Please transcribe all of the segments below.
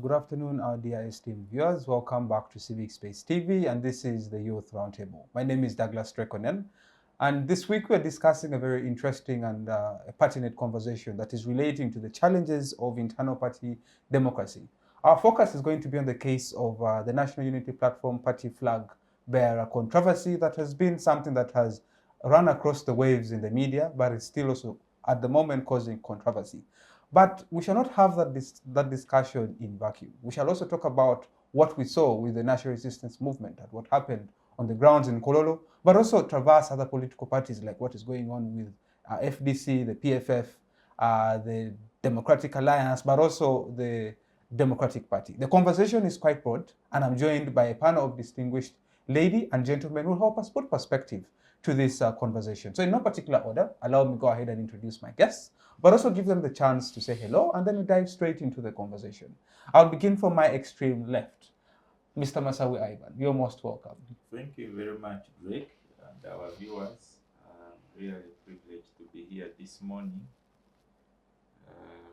good afternoon, our dear esteemed viewers. Welcome back to Civic Space TV, and this is the Youth Roundtable. My name is Douglas Onen, and this week we're discussing a very interesting and pertinent conversation that is relating to the challenges of internal party democracy. Our focus is going to be on the case of the National Unity Platform party flag bearer controversy that has been something that has run across the waves in the media, but it's still also at the moment causing controversy. But we shall not have that discussion in vacuum. We shall also talk about what we saw with the national resistance movement and what happened on the grounds in Kololo, but also traverse other political parties like what is going on with FDC, the PFF, the Democratic Alliance, but also the Democratic Party. The conversation is quite broad, and I'm joined by a panel of distinguished ladies and gentlemen who will help us put perspective to this conversation. So in no particular order, allow me to go ahead and introduce my guests, but also give them the chance to say hello, and then we dive straight into the conversation. I'll begin from my extreme left. Mr. Masawi Ivan, you're most welcome. Thank you very much, Drake, and our viewers. Really privileged to be here this morning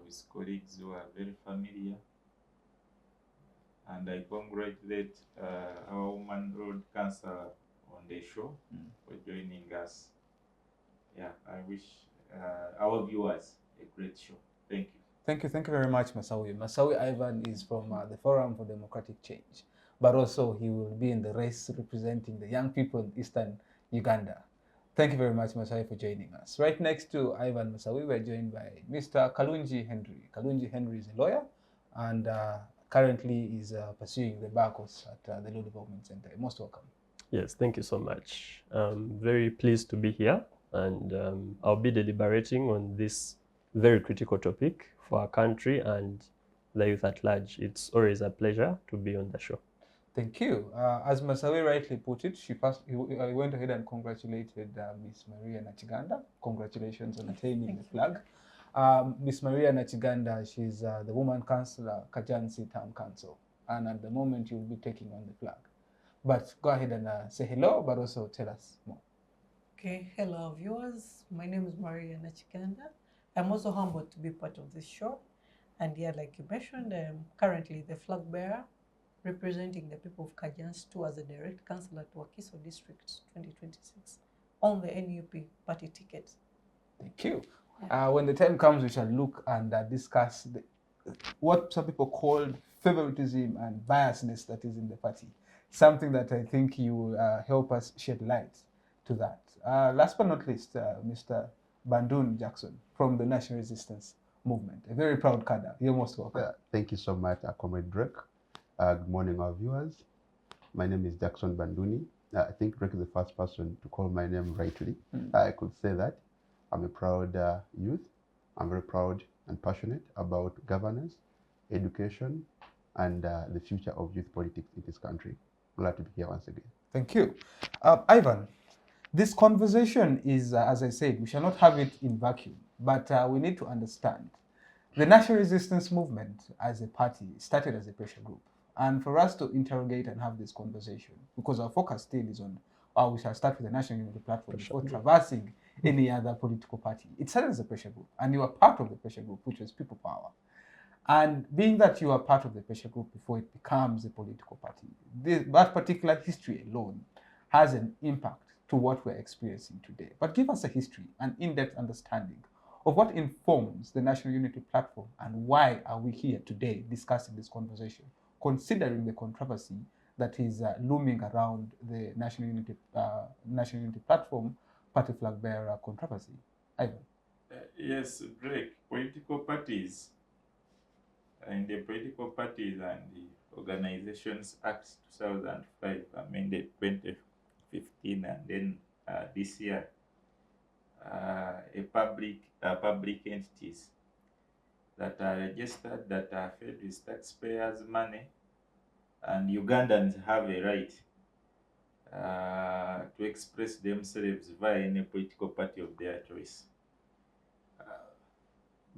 with colleagues who are very familiar. And I congratulate our woman road councillor on the show for joining us. Yeah, I wish our viewers a great show. Thank you. Thank you very much, Masawi. Masawi Ivan is from the Forum for Democratic Change, but also he will be in the race representing the young people in Eastern Uganda. Thank you very much, Masawi, for joining us. Right next to Ivan Masawi, we're joined by Mr. Kalunji Henry. Kalunji Henry is a lawyer and currently is pursuing the bar course at the Law Development Center. You're most welcome. Yes, thank you so much. I'm very pleased to be here, and I'll be deliberating on this very critical topic for our country and the youth at large. It's always a pleasure to be on the show. Thank you. As Masawi rightly put it, he went ahead and congratulated Miss Maria Nakiganda. Congratulations on attaining the flag. Miss Maria Nakiganda, she's the woman councillor, Kajjansi Town Council, and at the moment you'll be taking on the flag. But go ahead and say hello, but also tell us more. Okay, hello viewers. My name is Maria Nakiganda. I'm also humbled to be part of this show. And yeah, like you mentioned, I'm currently the flag bearer representing the people of Kajjansi Town as a direct councillor to Wakiso District 2026 on the NUP party ticket. Thank you. When the time comes, we shall look and discuss what some people call favoritism and biasness that is in the party. Something that I think you will help us shed light to that. Last but not least, Mr. Banduni Jackson from the National Resistance Movement, a very proud cadre. You're most welcome. Thank you so much, Comrade Drake. Good morning, our viewers. My name is Jackson Banduni. I think Drake is the first person to call my name rightly. I could say that. I'm a proud youth. I'm very proud and passionate about governance, education, and the future of youth politics in this country. Glad to be here once again. Thank you. Ivan, this conversation is, as I said, we shall not have it in vacuum, but we need to understand the National Resistance Movement as a party started as a pressure group. And for us to interrogate and have this conversation, because our focus still is on, we shall start with the National Unity Platform before traversing any other political party. It started as a pressure group, and you are part of the pressure group, which was People Power. And being that you are part of the pressure group before it becomes a political party, that particular history alone has an impact to what we're experiencing today. But give us a history, an in-depth understanding of what informs the National Unity Platform and why are we here today discussing this conversation, considering the controversy that is looming around the National Unity Platform party flag bearer controversy. Ivan. Yes, Drake, political parties and the Political Parties and the Organizations Act 2005 amended 2015, and then this year public entities that are registered, that are fed with taxpayers' money, and Ugandans have a right to express themselves via any political party of their choice.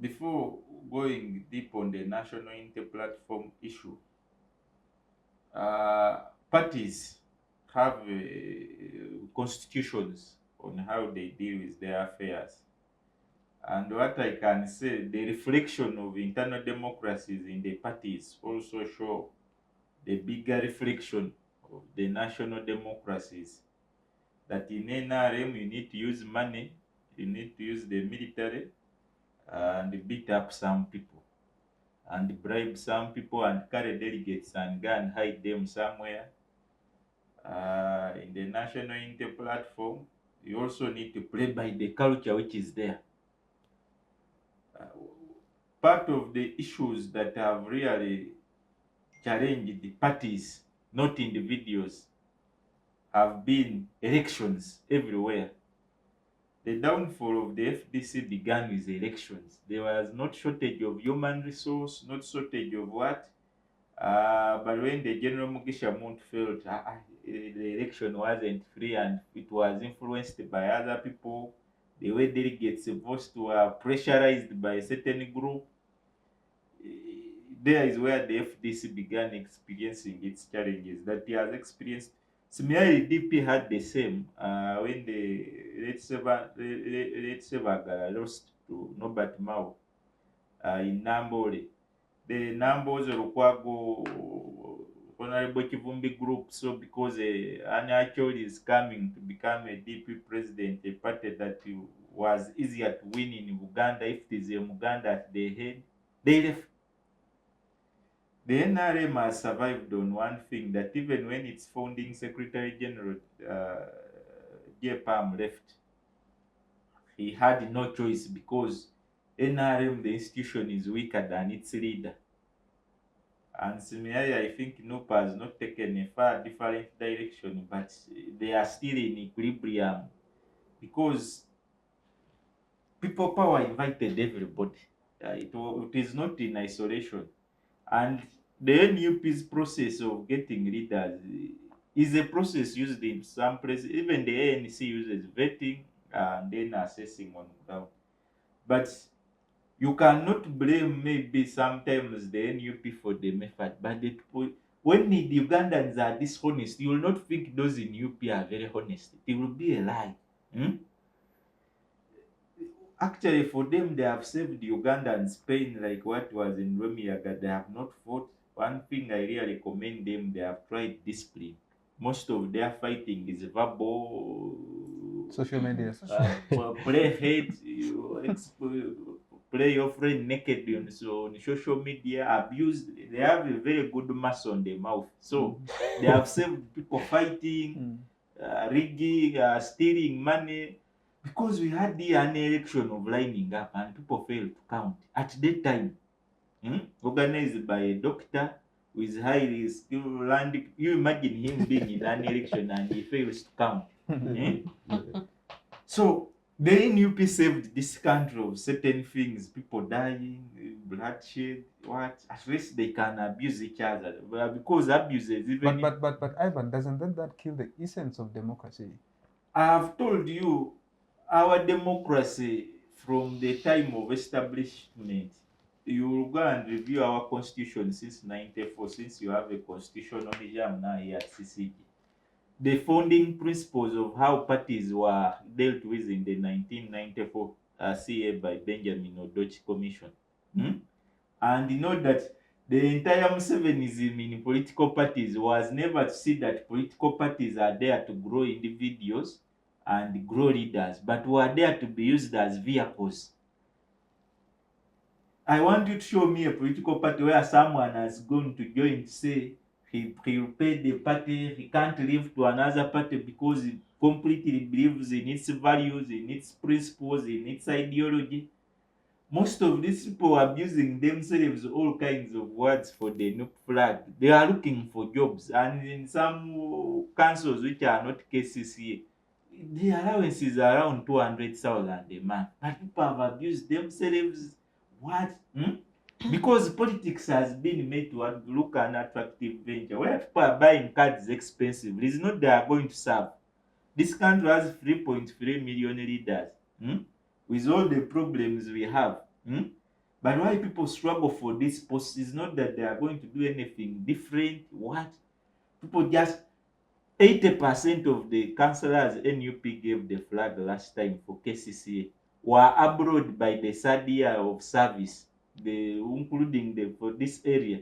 Before going deep on the National Unity Platform issue, parties have constitutions on how they deal with their affairs. And what I can say, the reflection of internal democracies in the parties also show the bigger reflection of the national democracies. That in NRM you need to use money, you need to use the military and beat up some people and bribe some people and carry delegates and go and hide them somewhere. In the national unity platform, you also need to play by the culture which is there. Part of the issues that have really challenged the parties, not individuals, have been elections everywhere. The downfall of the FDC began with elections. There was not shortage of human resource, not shortage of what. But when the General Mugisha Mount felt the election wasn't free and it was influenced by other people, the way delegates votes were pressurized by a certain group, there is where the FDC began experiencing its challenges that he has experienced. Similarly, DP had the same when the late Sebagala lost to Norbert Mao in Nambole. The Nambos Rukwago Honorable Kivumbi group, so because Anachol is coming to become a DP president, a party that was easier to win in Uganda, if it is a Uganda at the head, they left. The NRM has survived on one thing, that even when its founding Secretary General J. Palm left, he had no choice because NRM, the institution, is weaker than its leader. And similarly, I think NUP has not taken a far different direction, but they are still in equilibrium because people power invited everybody. It is not in isolation. And the NUP's process of getting leaders is a process used in some places. Even the ANC uses vetting and then assessing on ground. But you cannot blame maybe sometimes the NUP for the method. But the people, when the Ugandans are dishonest, you will not think those in UP are very honest. It will be a lie. Actually, for them, they have saved the Ugandans pain, like what was in Romiaga. They have not fought. One thing I really commend them, they have tried discipline. Most of their fighting is verbal. Social media. Play hate, play your friend naked on social media, abused. They have a very good mass on their mouth. So they have saved people fighting, rigging, stealing money. Because we had an election of lining up and people failed to count. At that time, organized by a doctor with highly skilled land. You imagine him being in an election and he fails to count. So the NUP saved this country of certain things, people dying, bloodshed, what? At least they can abuse each other. Because abuses even... But Ivan, doesn't that kill the essence of democracy? I have told you, our democracy from the time of establishment, you will go and review our constitution since 94, since you have a constitutional regime now here at CCG. The founding principles of how parties were dealt with in the 1994 CA by Benjamin Odochi Commission. And you know that the entire Musevenism in political parties was never to see that political parties are there to grow individuals and grow leaders, but were there to be used as vehicles. I want you to show me a political party where someone has gone to join to say he will pay the party, he can't leave to another party because he completely believes in its values, in its principles, in its ideology. Most of these people are abusing themselves all kinds of words for the NUP flag. They are looking for jobs, and in some councils which are not KCCA, the allowances are around 200,000 a month. But people have abused themselves. What? Because politics has been made to look an attractive venture. Where people are buying cards expensively, it's not they are going to serve. This country has 3.3 million leaders. With all the problems we have. But why people struggle for this post is not that they are going to do anything different. What? People just 80% of the councillors NUP gave the flag last time for KCCA. were abroad by the third year of service, including for this area,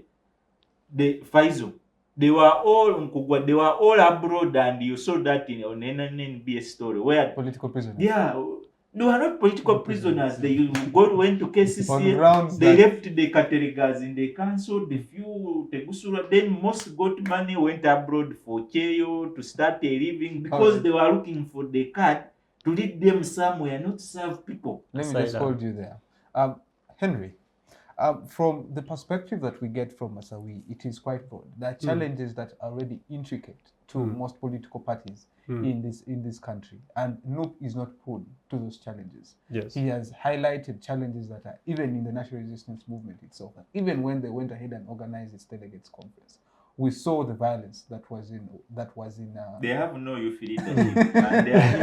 the FISO, they were all abroad, and you saw that on NNB story where Political prisoners. yeah, they were not political prisoners. They went to KCCA. They left the categories in the council. The few Tegusura, then most got money, went abroad for Keyo to start a living because they were looking for the card to lead them somewhere, not serve people. Let me just hold you there, Henry. From the perspective that we get from Masawi, it is quite broad. There are challenges that are already intricate to most political parties in this country, and NUP is not prone to those challenges. Yes. He has highlighted challenges that are even in the national resistance movement itself. Even when they went ahead and organized its delegates conference, we saw the violence that was in. They have no youth leadership, and they are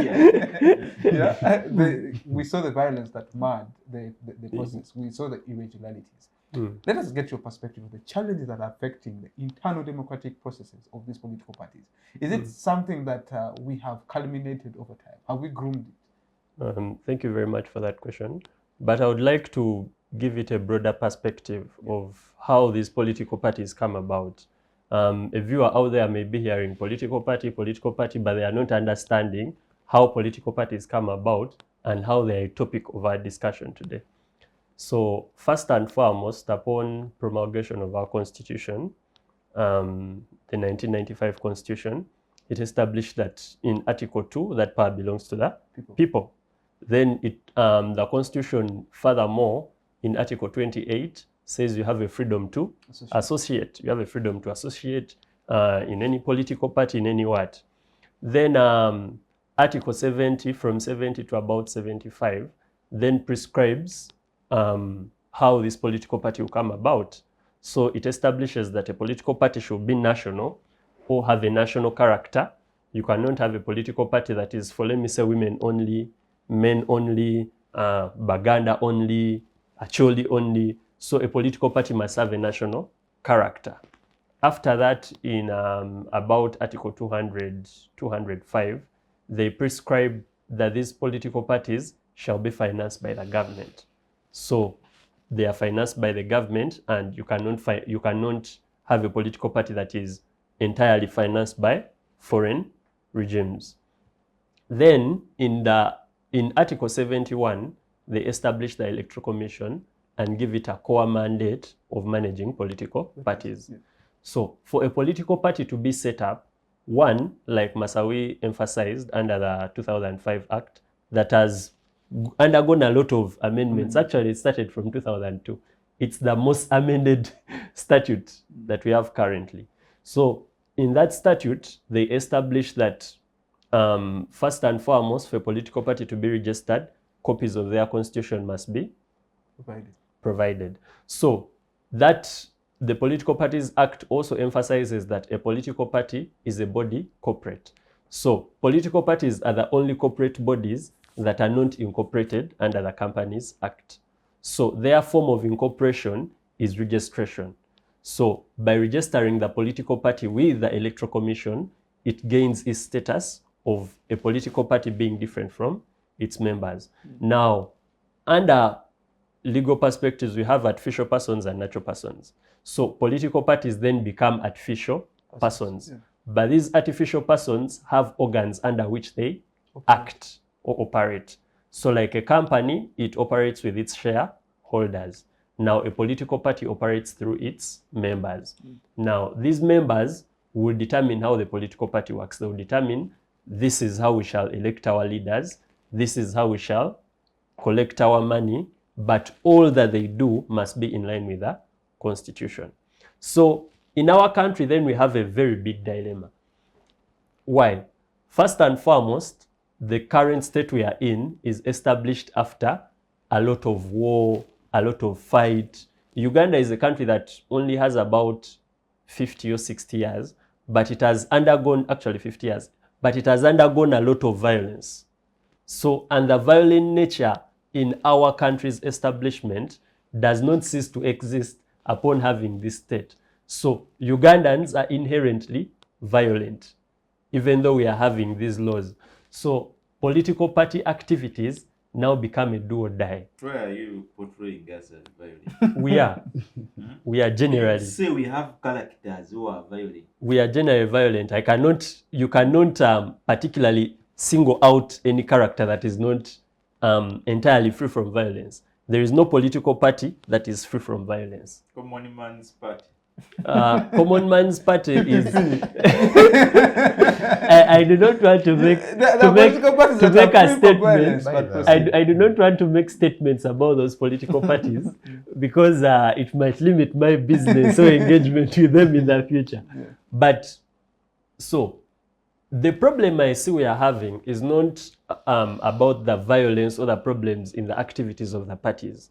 here. We saw the violence that marred the process. We saw the irregularities. Let us get your perspective of the challenges that are affecting the internal democratic processes of these political parties. Is it something that we have culminated over time? Have we groomed it? Thank you very much for that question. But I would like to give it a broader perspective of how these political parties come about. A viewer out there may be hearing political party, but they are not understanding how political parties come about and how they are a topic of our discussion today. So first and foremost, upon promulgation of our constitution, the 1995 constitution, it established that in Article 2, that power belongs to the people. Then the constitution, furthermore, in Article 28, says you have a freedom to associate. You have a freedom to associate in any political party, in any what. Then Article 70, from 70 to about 75, then prescribes how this political party will come about. So it establishes that a political party should be national or have a national character. You cannot have a political party that is for, let me say, women only, men only, Baganda only, Acholi only. So a political party must have a national character. After that, in about Article 205, they prescribe that these political parties shall be financed by the government. So they are financed by the government, and you cannot have a political party that is entirely financed by foreign regimes. Then in Article 71, they established the Electoral Commission and give it a core mandate of managing political parties. Yeah. So for a political party to be set up, one, like Masawi emphasized under the 2005 Act, that has undergone a lot of amendments. Actually, it started from 2002. It's the most amended statute that we have currently. So in that statute, they established that first and foremost, for a political party to be registered, copies of their constitution must be provided. So that the Political Parties Act also emphasizes that a political party is a body corporate. So political parties are the only corporate bodies that are not incorporated under the Companies Act. So their form of incorporation is registration. So by registering the political party with the Electoral Commission, it gains its status of a political party being different from its members. Now, under legal perspectives, we have artificial persons and natural persons. So political parties then become artificial persons. Yeah. But these artificial persons have organs under which they act or operate. So like a company, it operates with its shareholders. Now a political party operates through its members. Now these members will determine how the political party works. They will determine this is how we shall elect our leaders, this is how we shall collect our money, but all that they do must be in line with the Constitution. So in our country, then we have a very big dilemma. Why? First and foremost, the current state we are in is established after a lot of war, a lot of fight. Uganda is a country that only has about 50 or 60 years, but it has undergone, actually 50 years, but it has undergone a lot of violence. So, and the violent nature in our country's establishment does not cease to exist upon having this state. So Ugandans are inherently violent, even though we are having these laws. So political party activities now become a do or die. Where are you portraying as a violent? We are. We are generally. Say we have characters who are violent. We are generally violent. You cannot particularly single out any character that is not entirely free from violence. There is no political party that is free from violence. Common man's party. Common man's party is. I do not want to make a statement. I do not want to make statements about those political parties because it might limit my business or engagement with them in the future. Yeah. But so the problem I see we are having is not about the violence or the problems in the activities of the parties.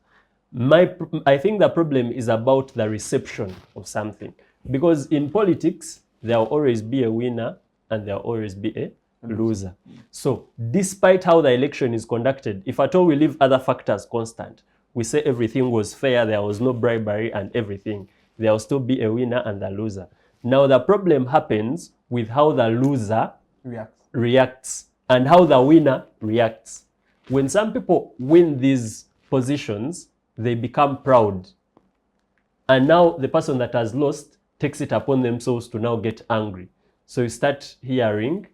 I think the problem is about the reception of something. Because in politics, there will always be a winner and there will always be a loser. So despite how the election is conducted, if at all we leave other factors constant, we say everything was fair, there was no bribery and everything, there will still be a winner and a loser. Now the problem happens with how the loser reacts and how the winner reacts. When some people win these positions, they become proud. And now the person that has lost takes it upon themselves to now get angry. So you start hearing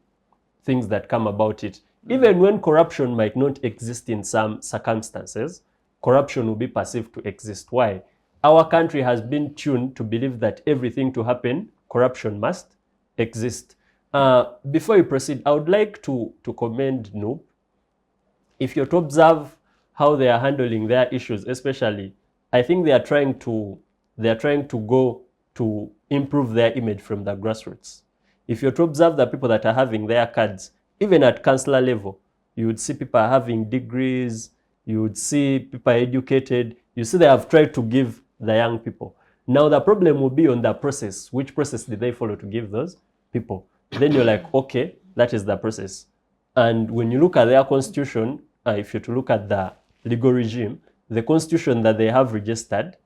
things that come about it. Even when corruption might not exist in some circumstances, corruption will be perceived to exist. Why? Our country has been tuned to believe that everything to happen, corruption must exist. Before you proceed, I would like to commend NUP. If you're to observe how they are handling their issues, especially, I think they are trying to go to improve their image from the grassroots. If you're to observe the people that are having their cards, even at councillor level, you would see people having degrees, you would see people educated, you see they have tried to give the young people. Now the problem will be on the process. Which process did they follow to give those people? Then you're like, okay, that is the process. And when you look at their constitution, if you're to look at the legal regime, the constitution that they have registered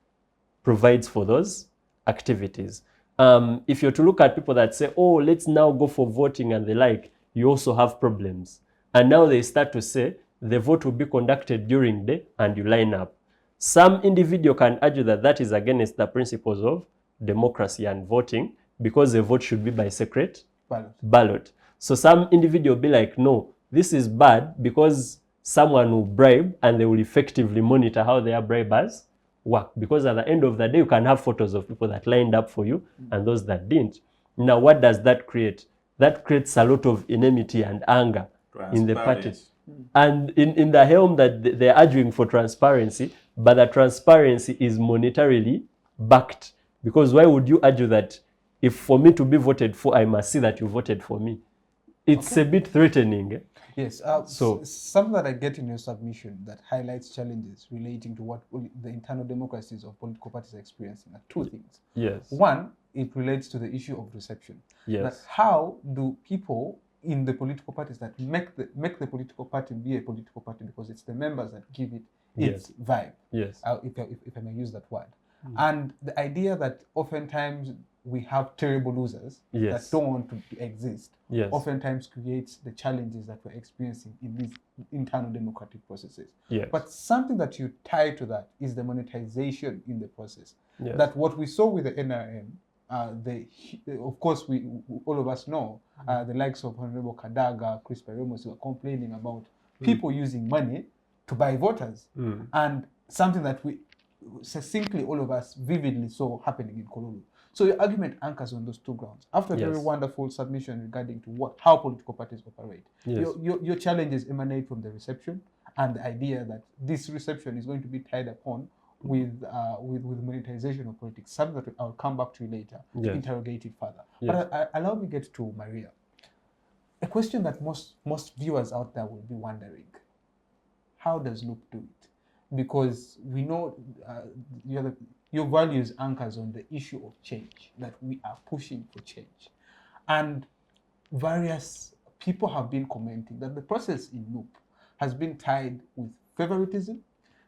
provides for those activities. If you're to look at people that say, oh, let's now go for voting and the like, you also have problems. And now they start to say the vote will be conducted during the day and you line up. Some individual can argue that that is against the principles of democracy and voting because the vote should be by secret ballot. So some individual will be like, no, this is bad because someone will bribe and they will effectively monitor how their bribers work. Because at the end of the day, you can have photos of people that lined up for you and those that didn't. Now, what does that create? That creates a lot of enmity and anger in the party. And in the helm that they're arguing for transparency, but the transparency is monetarily backed. Because why would you argue that if for me to be voted for, I must see that you voted for me? It's a bit threatening. Yes, so something that I get in your submission that highlights challenges relating to what the internal democracies of political parties are experiencing are two things. Yes. One, it relates to the issue of reception. Yes. That how do people in the political parties that make the political party be a political party because it's the members that give it its vibe. Yes. If I may use that word. And the idea that oftentimes we have terrible losers that don't want to exist oftentimes creates the challenges that we're experiencing in these internal democratic processes. But something that you tie to that is the monetization in the process. That what we saw with the NRM, of course, all of us know the likes of Honorable Kadaga, Chris Peremos were complaining about people using money to buy voters. And something that we succinctly, all of us vividly saw happening in Kololo. So your argument anchors on those two grounds. After a very wonderful submission regarding to how political parties operate, your challenges emanate from the reception and the idea that this reception is going to be tied upon with monetization of politics, something that I'll come back to later to interrogate it further. But allow me get to Maria. A question that most viewers out there will be wondering: how does NUP do it? Because we know your values anchors on the issue of change, that we are pushing for change. And various people have been commenting that the process in NUP has been tied with favoritism.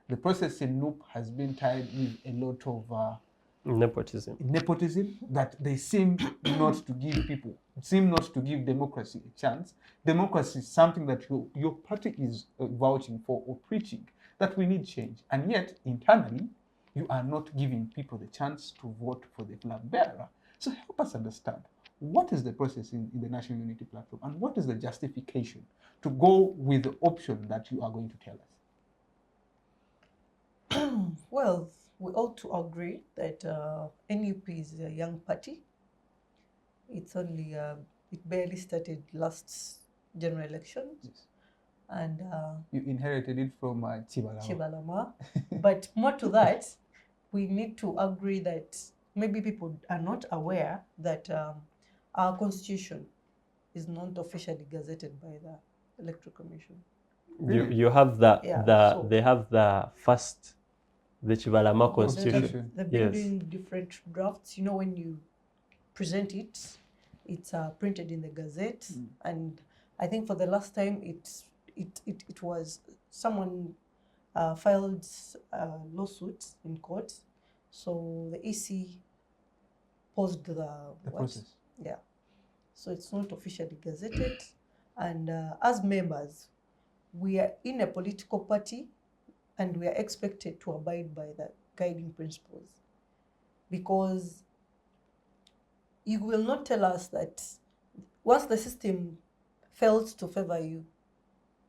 The process in NUP has been tied with a lot of Nepotism. Nepotism, that they seem not to give democracy a chance. Democracy is something that your party is vouching for or preaching, that we need change. And yet, internally, you are not giving people the chance to vote for the flag bearer. So help us understand, what is the process in the National Unity Platform, and what is the justification to go with the option that you are going to tell us? Well, we ought to agree that NUP is a young party. It's only, it barely started last general elections. Yes. And You inherited it from Chibalama. Chibalama. But more to that, we need to agree that maybe people are not aware that our constitution is not officially gazetted by the Electoral Commission. You have the Yeah, they have the first, the Chibalama constitution. They've been Yes. doing different drafts. You know, when you present it, it's printed in the Gazette, and I think for the last time it was someone filed lawsuits in court, so the EC paused the process. Yeah, so it's not officially gazetted, and as members, we are in a political party, and we are expected to abide by the guiding principles, because you will not tell us that once the system fails to favor you,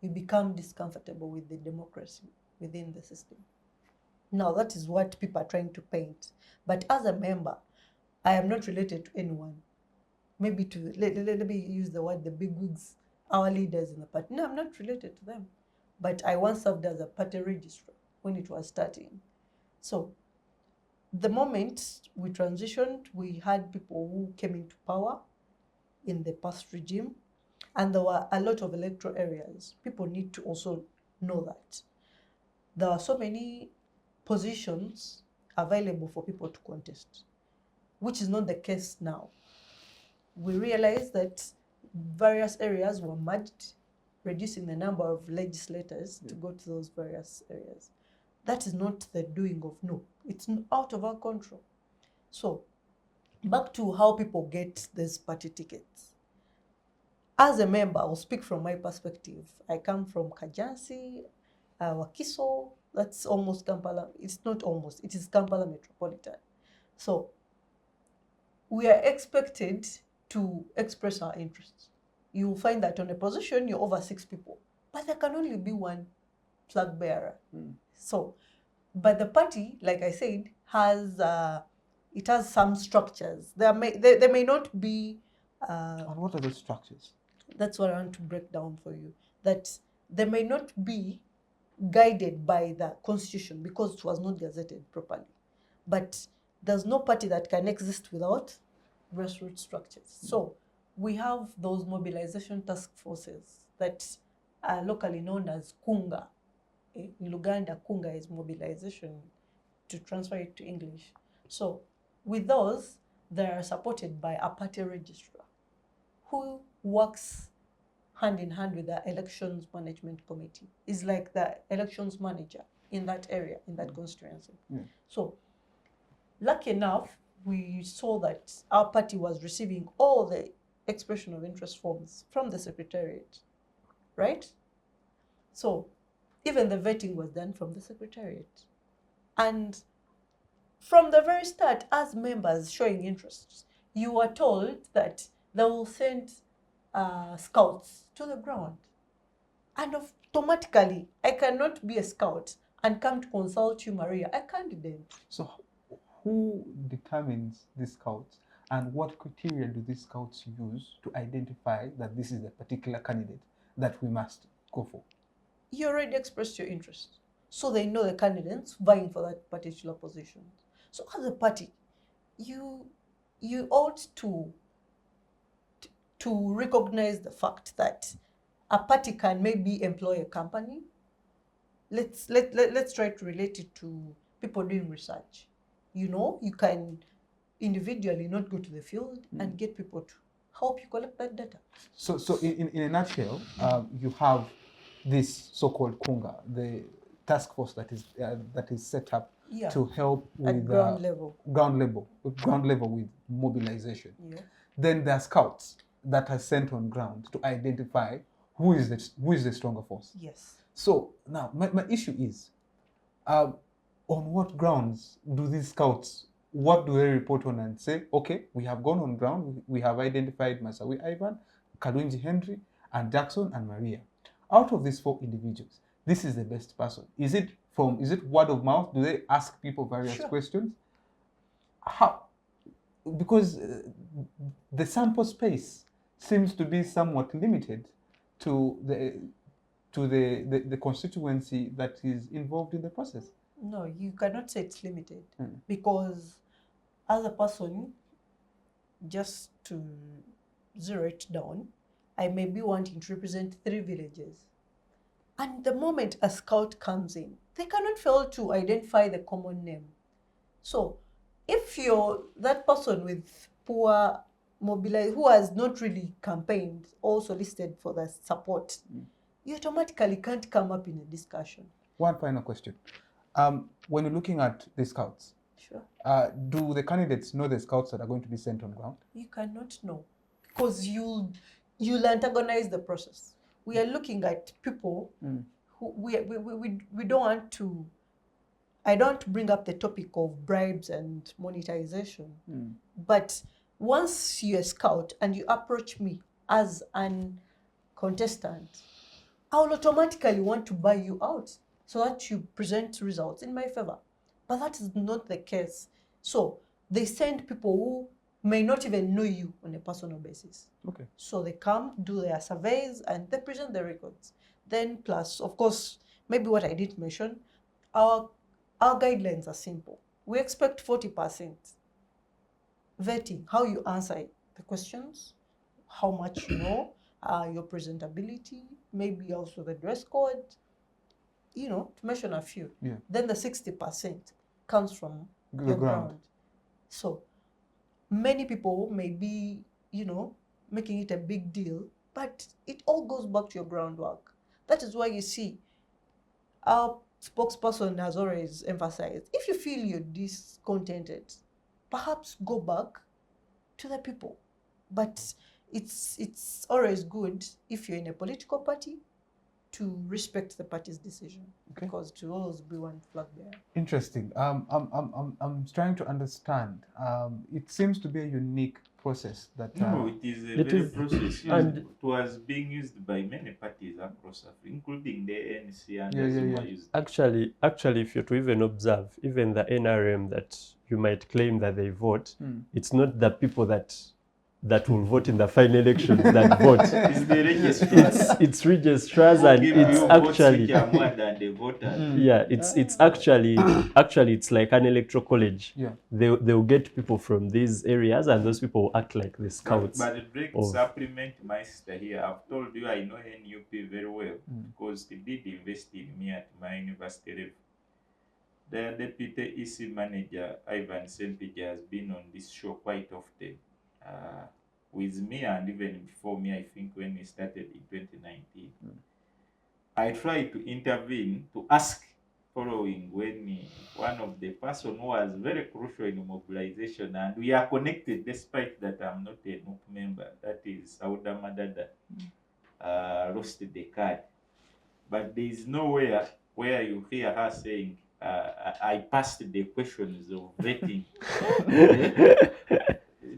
you become discomfortable with the democracy within the system. Now, that is what people are trying to paint. But as a member, I am not related to anyone. Maybe to, let me use the word, the bigwigs, our leaders in the party. No, I'm not related to them. But I once served as a party registrar when it was starting. So the moment we transitioned, we had people who came into power in the past regime, and there were a lot of electoral areas. People need to also know that there are so many positions available for people to contest, which is not the case now. We realized that various areas were merged, reducing the number of legislators to go to those various areas. That is not the doing of NUP. It's out of our control. So, back to how people get these party tickets. As a member, I'll speak from my perspective. I come from Kajjansi, Wakiso, that's almost Kampala. It's not almost, it is Kampala Metropolitan. So, we are expected to express our interests. You will find that on a position, you're over 6 people, but there can only be one flag bearer. So, but the party, like I said, has it has some structures. There may not be. And what are those structures? That's what I want to break down for you. That they may not be guided by the constitution because it was not gazetted properly. But there's no party that can exist without grassroots structures. So we have those mobilization task forces that are locally known as Kunga. In Luganda, Kunga is mobilization, to transfer it to English. So with those, they are supported by a party registrar who works hand in hand with the elections management committee. Is like the elections manager in that area, in that constituency. So lucky enough, we saw that our party was receiving all the expression of interest forms from the secretariat, right? So even the vetting was done from the secretariat. And from the very start, as members showing interest, you were told that they will send scouts to the ground. And automatically, I cannot be a scout and come to consult you, Maria, a candidate. So who determines these scouts, and what criteria do these scouts use to identify that this is a particular candidate that we must go for? You already expressed your interest, so they know the candidates vying for that particular position. So as a party, you ought to recognize the fact that a party can maybe employ a company. Let's try to relate it to people doing research. You know, you can individually not go to the field and get people to help you collect that data. So in a nutshell, you have this so-called Kunga, the task force that is set up Yeah. to help with At ground level. ground level with mobilization. Yeah. Then there are scouts that are sent on ground to identify who is the stronger force. Yes. So now my issue is, on what grounds do these scouts, what do they report on and say, okay, we have gone on ground, we have identified Masawi Ivan, Kalunji Henry, and Jackson and Maria. Out of these 4 individuals, this is the best person. Is it word of mouth? Do they ask people various questions? How? Because the sample space seems to be somewhat limited to the constituency that is involved in the process. No, you cannot say it's limited because as a person, just to zero it down, I may be wanting to represent 3 villages. And the moment a scout comes in, they cannot fail to identify the common name. So if you're that person with poor mobilization, who has not really campaigned or solicited for the support, you automatically can't come up in a discussion. One final question. When you're looking at the scouts, Sure. Do the candidates know the scouts that are going to be sent on ground? You cannot know because you'll antagonize the process. We are looking at people who we don't want to. I don't bring up the topic of bribes and monetization, but once you're a scout and you approach me as an contestant, I'll automatically want to buy you out so that you present results in my favor. But that is not the case. So they send people who may not even know you on a personal basis. Okay. So they come, do their surveys, and they present the records. Then plus, of course, maybe what I did mention, our guidelines are simple. We expect 40% vetting, how you answer the questions, how much you know, your presentability, maybe also the dress code, to mention a few. Yeah. Then the 60% comes from The your ground. ground. So many people may be, making it a big deal, but it all goes back to your groundwork. That is why you see our spokesperson has always emphasized, if you feel you're discontented, perhaps go back to the people. But it's always good if you're in a political party to respect the party's decision, because to always be one flag bearer. Interesting. I'm trying to understand. It seems to be a unique process that. No, it is a very process. And it was being used by many parties across Africa, including the ANC and Actually, if you're to even observe, even the NRM that you might claim that they vote, it's not the people that will vote in the final elections that vote. It's the registrars. It's registrars, and it's actually actually it's like an electoral college. Yeah. They'll get people from these areas, and those people will act like the scouts. But to supplement my sister here, I've told you I know NUP very well because they did invest in me at my university level. The deputy EC manager Ivan has been on this show quite often. With me, and even before me, I think when we started in 2019, I tried to intervene to ask, following when one of the person who was very crucial in mobilization, and we are connected despite that I'm not a NUP member, that is Sauda Madada, lost the card. But there is nowhere where you hear her saying, I passed the questions of vetting.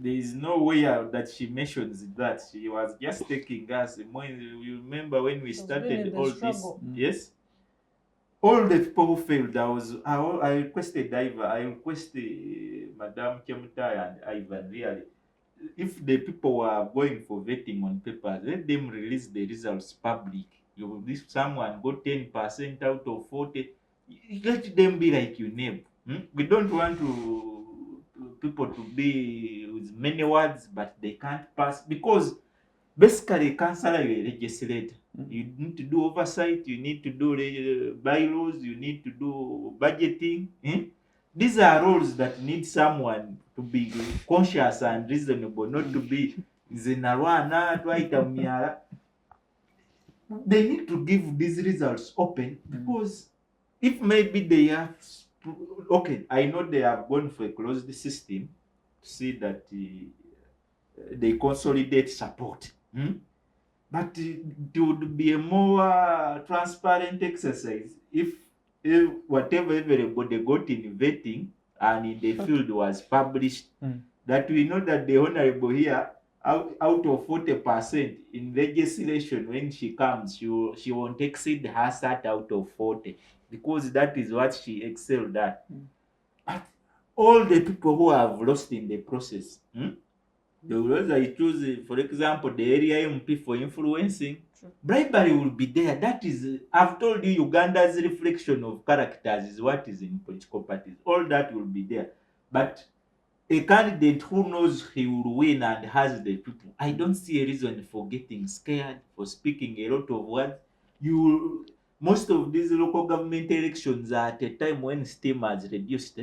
There is no way that she mentions that. She was just taking us. You remember when we started all this? Yes. All the people who failed, I requested Ivan, I requested Madame Chemutai and Ivan, really. If the people were going for vetting on paper, let them release the results public. If someone got 10% out of 40, let them be like your name. We don't want people to be with many words, but they can't pass, because basically councillor, you're a legislator. You need to do oversight, you need to do bylaws, you need to do budgeting. These are roles that need someone to be conscious and reasonable, not to be zinarwana twaita. They need to give these results open, because if maybe they have, okay, I know they have gone for a closed system to see that they consolidate support. But it would be a more transparent exercise if whatever everybody got in vetting and in the field was published, that we know that the honorable here, out of 40% in legislation, when she comes, she won't exceed her sat out of 40, because that is what she excelled at. But all the people who have lost in the process, they will always choose, for example, the area MP for influencing. True. Bribery will be there. That is, I've told you, Uganda's reflection of characters is what is in political parties. All that will be there. But a candidate who knows he will win and has the people, I don't see a reason for getting scared, for speaking a lot of words. Most of these local government elections are at a time when steam has reduced.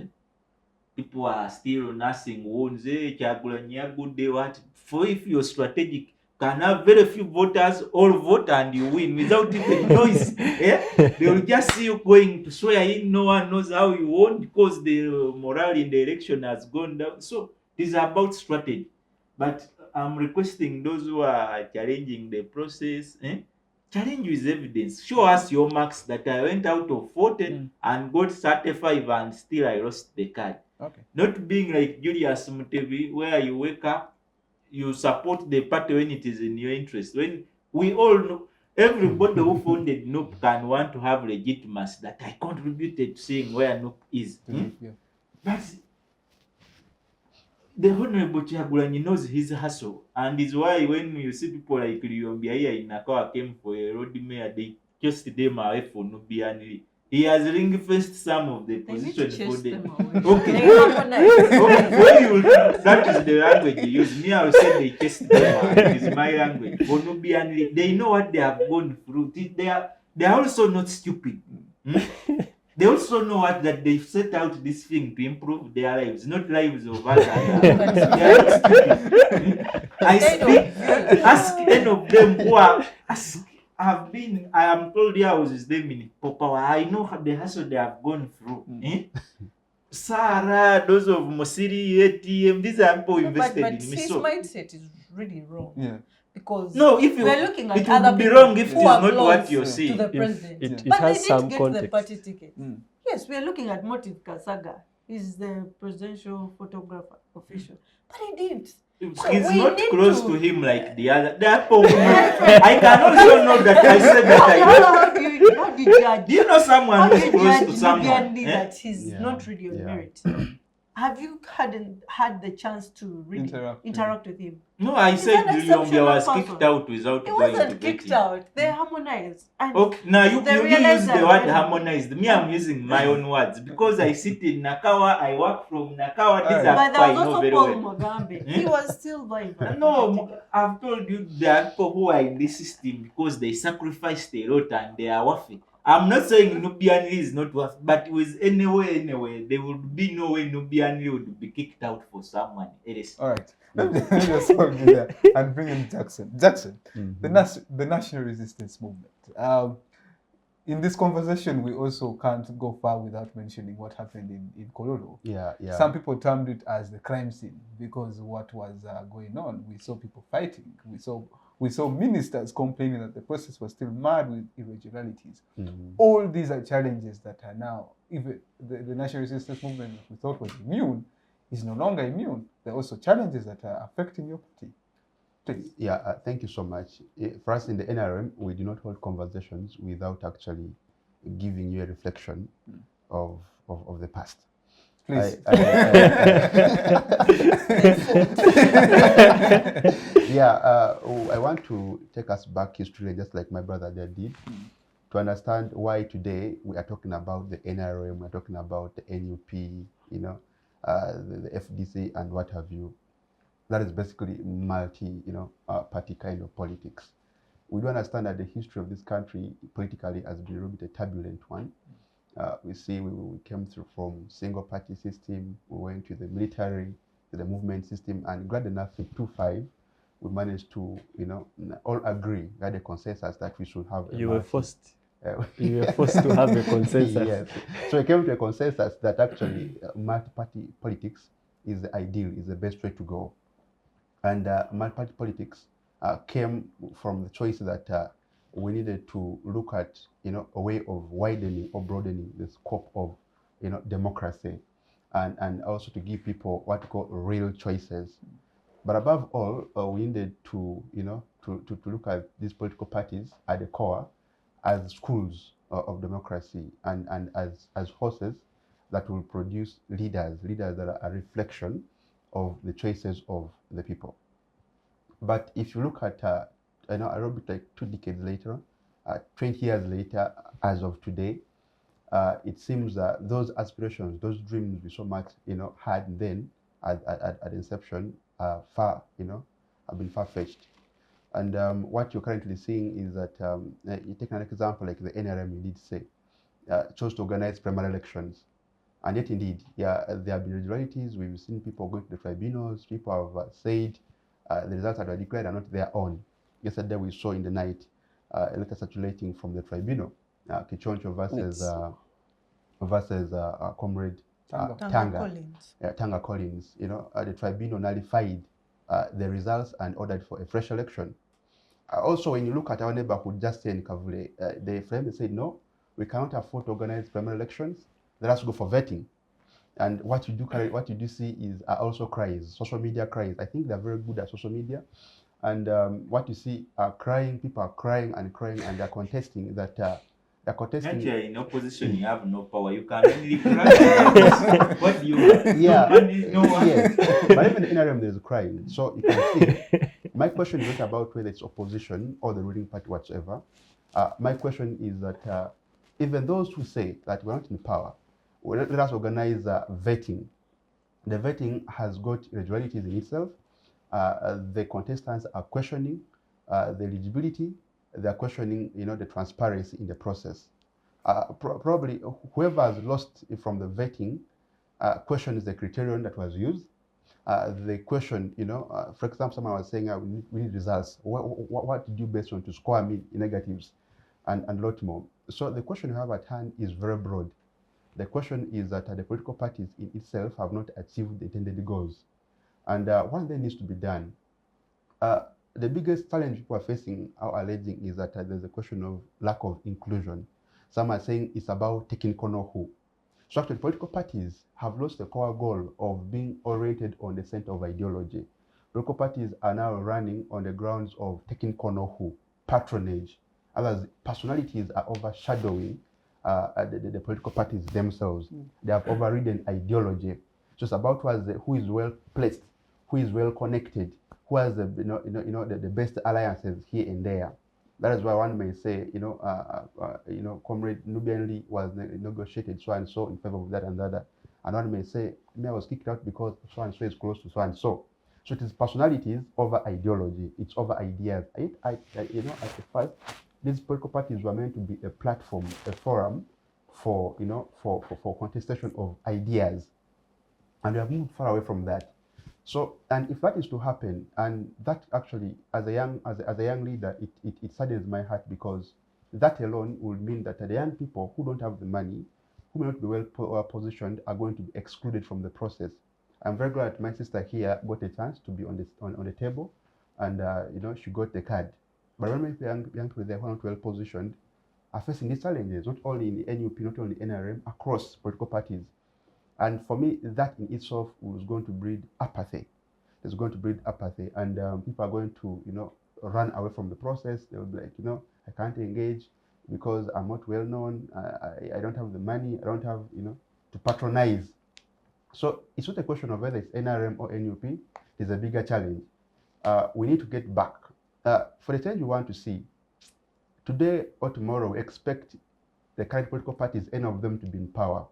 People are still nursing wounds. Good what? For if you're strategic, can have very few voters all vote and you win without even noise. They will just see you going to swear in. No one knows how you won because the morale in the election has gone down. So it is about strategy. But I'm requesting those who are challenging the process. Challenge with evidence. Show us your marks that I went out of 40 and got 35 and still I lost the card. Okay. Not being like Julius Mutebi, where you wake up, you support the party when it is in your interest. When we all know, everybody who founded NUP can want to have legitimacy that I contributed to seeing where NUP is. Yeah. But the Honorable Kyagulanyi knows his hustle, and is why when you see people like Lyombia here in Nakawa came for a road mayor, they just them away for Nubian. He has ring-fenced some of the positions for the. Okay. That is the language you use. Me, I will say they chased them out. It is my language. For Nubian, they know what they have gone through. They are also not stupid. They also know that they set out this thing to improve their lives, not lives of others. They are not stupid. I speak, ask any of them who are, I am told here was his name in Popawa. I know the hustle they have gone through. Sarah, those of Mosiri, ATM, these are people invested but in me. his mindset is really wrong. Yeah. Because no, if we're looking at it other would be people wrong if it is who are not what close you're to saying. the president. It But has they some did get context. the party ticket. Yes, we are looking at Motive Kasaga. He's the presidential photographer official. But he didn't. So he's we not need close to to him like the other. I can also know that I said that how do you judge? Do you know someone How do who's you close judge to someone? Nubian that he's Yeah, not really on yeah. merit? Have you had the chance to really interact with him? No, I He's said an Lyombia was exceptional kicked person. out without He going to wasn't kicked vetting. out. They harmonized. And Okay, now you they use realized the that word when- harmonized. Me, I'm using my own words because I sit in Nakawa, I work from Nakawa. These Alright. are But there I was know also very Paul well. Mugambe. He was still vying for the party No, ticket. I've told you there are people who are in this system because they sacrificed a lot and they are worth it. I'm not saying Nubian is not worth, but with anyway, there would be no way Nubian would be kicked out for someone else. All right. Let me just stop you there and bring in Jackson. Jackson, the National Resistance Movement. In this conversation, we also can't go far without mentioning what happened in Kololo. Yeah. Some people termed it as the crime scene because what was going on. We saw people fighting. We saw ministers complaining that the process was still marred with irregularities. All these are challenges that are now, even the National Resistance Movement we thought was immune, is no longer immune. There are also challenges that are affecting your party. Please. Yeah, thank you so much. For us in the NRM, we do not hold conversations without actually giving you a reflection of the past. Please. I want to take us back history, just like my brother there did, to understand why today we are talking about the NRM, we're talking about the NUP, the FDC and what have you. That is basically multi, party kind of politics. We do understand that the history of this country politically has been a little bit a turbulent one. We see we came through from single party system, we went to the military, to the movement system, and glad enough in 2005, we managed to, all agree, had a consensus that we should have a You were forced. You were forced to have a consensus. Yes. So we came to a consensus that actually multi-party politics is the ideal, is the best way to go. And multi-party politics came from the choice that we needed to look at, a way of widening or broadening the scope of, democracy, and also to give people what we call real choices. But above all, we needed to, to look at these political parties at the core as schools of democracy, and as horses that will produce leaders that are a reflection of the choices of the people. But if you look at, a little bit like 2 decades later, 20 years later, as of today, it seems that those aspirations, those dreams we so much, had then at inception, have been far-fetched. And what you're currently seeing is that, you take an example like the NRM, you did say, chose to organize primary elections. And yet indeed, there have been irregularities. We've seen people going to the tribunals. People have said the results that were declared are not their own. Yesterday we saw in the night a letter circulating from the tribunal, Kichoncho versus Comrade Tanga Collins. The tribunal nullified the results and ordered for a fresh election. Also, when you look at our neighborhood, Justin and Kavule, the frame said, no, we cannot afford to organize primary elections. Let us go for vetting. And what you do see is also cries, social media cries. I think they're very good at social media. And what you see are crying, people are crying, and they're contesting that. They're contesting. When you're in opposition, you have no power. You can only cry. What do you have? Yeah. No money, no one. Yes. But even in NRM, there's crying. So you can see. My question is not about whether it's opposition or the ruling party whatsoever. My question is that even those who say that we're not in power, let us organize vetting. The vetting has got irregularities in itself. The contestants are questioning the eligibility. They're questioning, the transparency in the process. Probably whoever has lost from the vetting questions the criterion that was used. The question, for example, someone was saying, we need results. What did you based on to score me in negatives, and a lot more. So the question you have at hand is very broad. The question is that the political parties in itself have not achieved the intended goals. And what then needs to be done? The biggest challenge people are facing, or alleging, is that there's a question of lack of inclusion. Some are saying it's about taking corner who. So actually, political parties have lost the core goal of being oriented on the center of ideology. Political parties are now running on the grounds of taking corner who, patronage. Others, personalities are overshadowing the political parties themselves. They have overridden ideology. So it's about who is well placed, who is well connected, who has the the best alliances here and there. That is why one may say, Comrade Nubian Lee was negotiated so and so in favor of that and the other. And one may say, I was kicked out because so and so is close to so and so. So it is personalities over ideology. It's over ideas. At the first, these political parties were meant to be a platform, a forum for contestation of ideas, and we have moved far away from that. So, and if that is to happen, and that actually, as a young leader, it saddens my heart, because that alone will mean that the young people who don't have the money, who may not be well positioned, are going to be excluded from the process. I'm very glad my sister here got a chance to be on the table, and she got the card. But when many young people there who are not well positioned are facing these challenges, not only in the NUP, not only in the NRM, across political parties. And for me, that in itself was going to breed apathy. It's going to breed apathy, and people are going to, run away from the process. They'll be like, I can't engage because I'm not well known. I don't have the money. I don't have, to patronize. So it's not a question of whether it's NRM or NUP. It's a bigger challenge. We need to get back. For the change we want to see, today or tomorrow, we expect the current political parties, any of them, to be in power.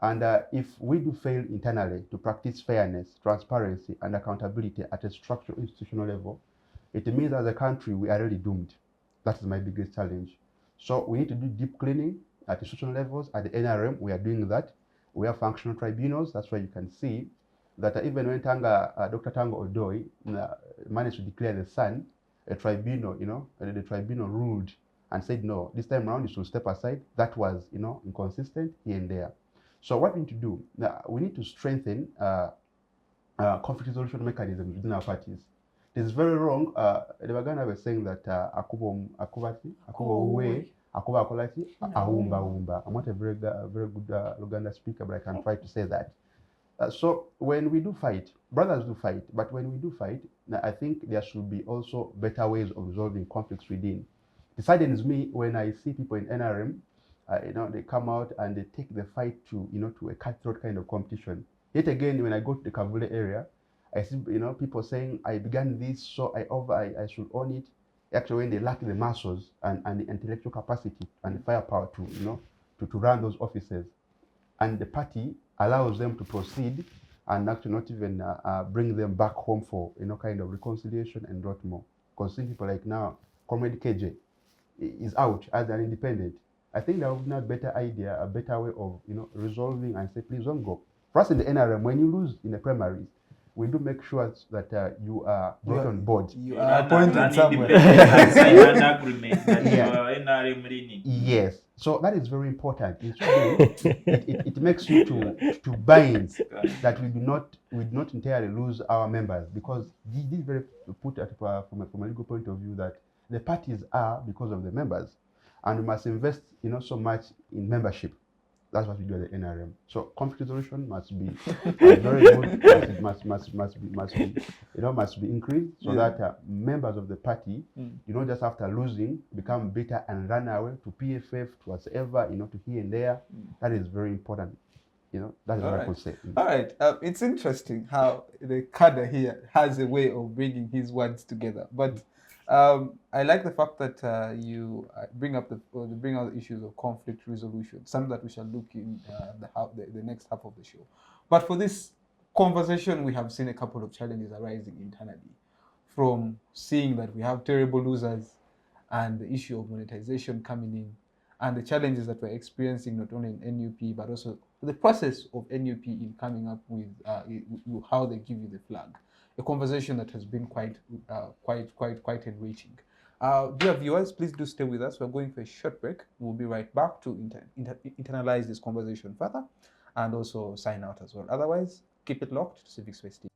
And if we do fail internally to practice fairness, transparency, and accountability at a structural institutional level, it means as a country we are really doomed. That is my biggest challenge. So we need to do deep cleaning at institutional levels. At the NRM, we are doing that. We have functional tribunals. That's why you can see that even when Dr. Tanga Odoi managed to declare the son, a tribunal, the tribunal ruled and said, no, this time around you should step aside. That was, inconsistent here and there. So what we need to do, we need to strengthen conflict resolution mechanisms within our parties. This is very wrong. The Baganda were saying that akubo uwe, akuba akolati, aumba. I'm not a very good Luganda speaker, but I can try to say that. So when we do fight, brothers do fight, but when we do fight, I think there should be also better ways of resolving conflicts within. It saddens me when I see people in NRM, they come out and they take the fight to a cutthroat kind of competition. Yet again, when I go to the Kavule area, I see people saying, I began this, so I should own it. Actually, when they lack the muscles and the intellectual capacity and the firepower to run those offices, and the party allows them to proceed and actually not even bring them back home for kind of reconciliation and lot more. Because seeing people like now, Comrade KJ is out as an independent. I think that would be a better idea, a better way of resolving and say, please don't go. For us in the NRM, when you lose in the primaries, we do make sure that you are brought on board. You are appointed somewhere. Sign an agreement that you are NRM leaning. Yes, so that is very important. It makes you to bind that we do not entirely lose our members, because this is very put at from a legal point of view that the parties are because of the members, and we must invest so much in membership. That's what we do at the NRM. So conflict resolution must be very good. Must be increased so that members of the party, just after losing, become bitter and run away to PFF, to whatever, to here and there. That is very important. That is what I could say. All right. It's interesting how the cadre here has a way of bringing his words together, but. I like the fact that you bring out the issues of conflict resolution, something that we shall look in the next half of the show. But for this conversation, we have seen a couple of challenges arising internally, from seeing that we have terrible losers and the issue of monetization coming in, and the challenges that we're experiencing not only in NUP, but also the process of NUP in coming up with how they give you the flag. A conversation that has been quite enriching. Dear viewers, please do stay with us. We're going for a short break. We'll be right back to internalize this conversation further and also sign out as well. Otherwise, keep it locked to Civic Space TV.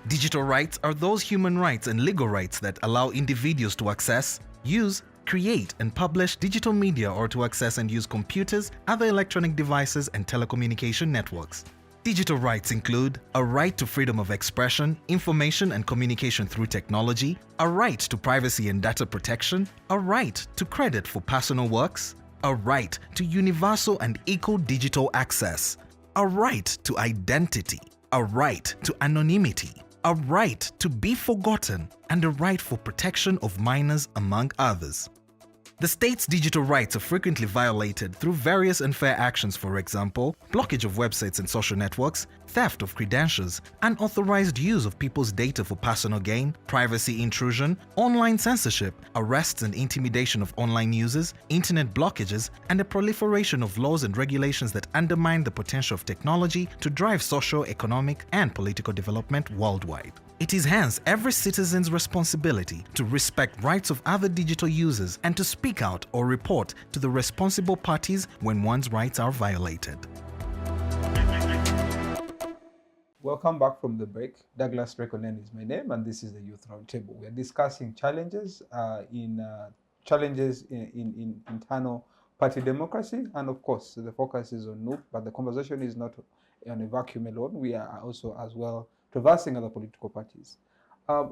Digital rights are those human rights and legal rights that allow individuals to access, use, create and publish digital media, or to access and use computers, other electronic devices and telecommunication networks. Digital rights include a right to freedom of expression, information and communication through technology, a right to privacy and data protection, a right to credit for personal works, a right to universal and equal digital access, a right to identity, a right to anonymity, a right to be forgotten, and a right for protection of minors, among others. The state's digital rights are frequently violated through various unfair actions, for example, blockage of websites and social networks, theft of credentials, unauthorized use of people's data for personal gain, privacy intrusion, online censorship, arrests and intimidation of online users, internet blockages, and the proliferation of laws and regulations that undermine the potential of technology to drive social, economic, and political development worldwide. It is hence every citizen's responsibility to respect rights of other digital users and to speak out or report to the responsible parties when one's rights are violated. Welcome back from the break. Douglas Onen is my name, and this is the Youth Roundtable. We are discussing challenges in internal party democracy, and of course, the focus is on NUP, but the conversation is not on a vacuum alone. We are also as well traversing other political parties.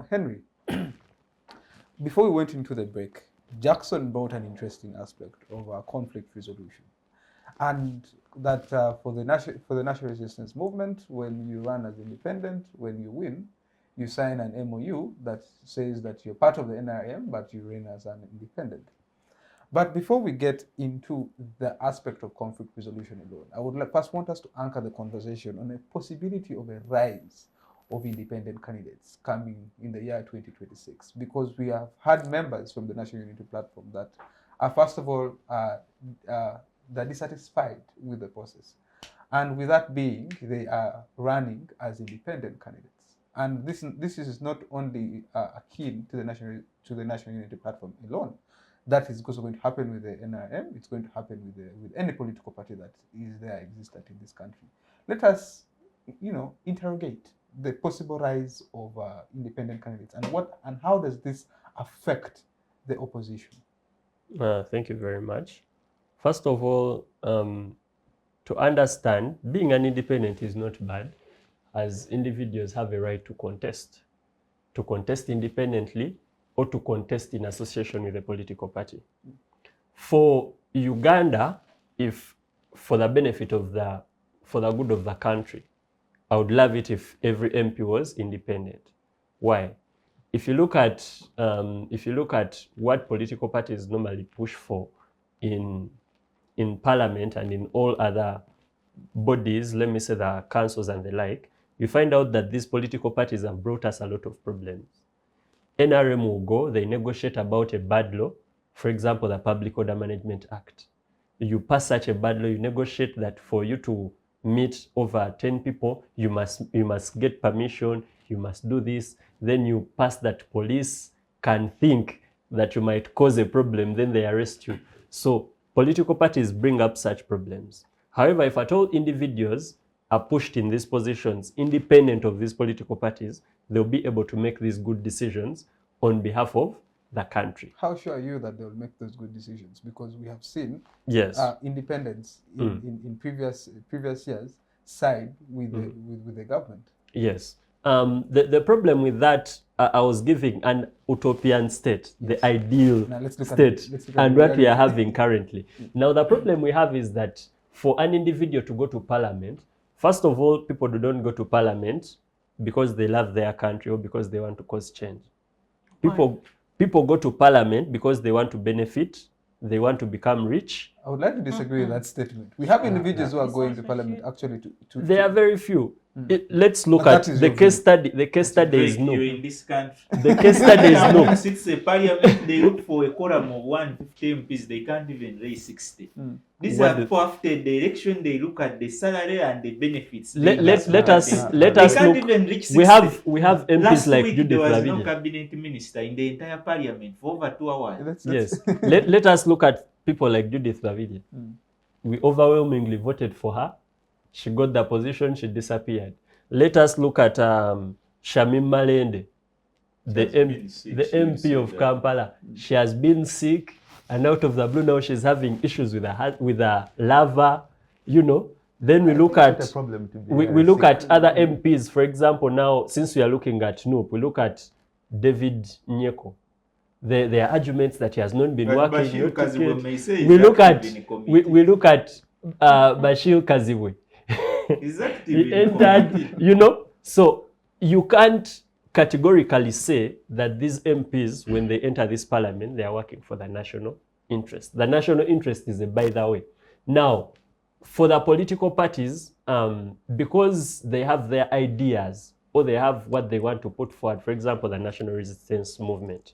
Henry, before we went into the break, Jackson brought an interesting aspect of conflict resolution, and that for the national resistance movement, when you run as independent, when you win, you sign an MOU that says that you're part of the NRM, but you reign as an independent. But before we get into the aspect of conflict resolution alone, I would first want us to anchor the conversation on a possibility of a rise of independent candidates coming in the year 2026, because we have had members from the National Unity Platform that are, first of all, they're dissatisfied with the process. And with that being, they are running as independent candidates. And this is not only akin to the National Unity Platform alone, That is also going to happen with the NRM. It's going to happen with any political party that is there existent in this country. Let us, interrogate the possible rise of independent candidates and how does this affect the opposition? Thank you very much. First of all, to understand, being an independent is not bad, as individuals have a right to contest independently or to contest in association with a political party. For Uganda, if for the benefit of for the good of the country, I would love it if every MP was independent. Why? If you look at what political parties normally push for in Parliament and in all other bodies, let me say the councils and the like, you find out that these political parties have brought us a lot of problems. NRM will go, they negotiate about a bad law, for example, the Public Order Management Act. You pass such a bad law, you negotiate that for you to meet over 10 people, you must get permission, you must do this. Then you pass that police can think that you might cause a problem, then they arrest you. So political parties bring up such problems. However, if at all individuals are pushed in these positions, independent of these political parties, they'll be able to make these good decisions on behalf of the country. How sure are you that they'll make those good decisions? Because we have seen independents in previous years side with the government. Yes. The problem with that, I was giving an utopian state, the ideal state, and what we are having currently. Now, the problem we have is that for an individual to go to parliament, first of all, people don't go to parliament because they love their country or because they want to cause change. People go to parliament because they want to benefit, they want to become rich. I would like to disagree with that statement. We have individuals who are going to parliament actually to there are very few. Let's look at the case study. The case study is no. In this country, the case study is no. It's a parliament. They look for a quorum of 150 MPs. They can't even raise 60. These are people after the election. They look at the salary and the benefits. Let us look. Even reach 60. We have MPs Last like week, Judith there was Lavide. no cabinet minister in the entire parliament for over 2 hours. Yes. Let us look at people like Judith Lavide. We overwhelmingly voted for her. She got the position, she disappeared. Let us look at Shamim Malende, the MP of Kampala. She has been sick, and out of the blue now she's having issues with her liver, Then we look at we look at other MPs. For example, now since we are looking at NUP, we look at David Nyeko. There are arguments that he has not been working. We look at Bashir Kaziwe. He entered, so you can't categorically say that these MPs, when they enter this parliament, they are working for the national interest. The national interest is a by the way. Now, for the political parties, because they have their ideas or they have what they want to put forward, for example, the National Resistance Movement,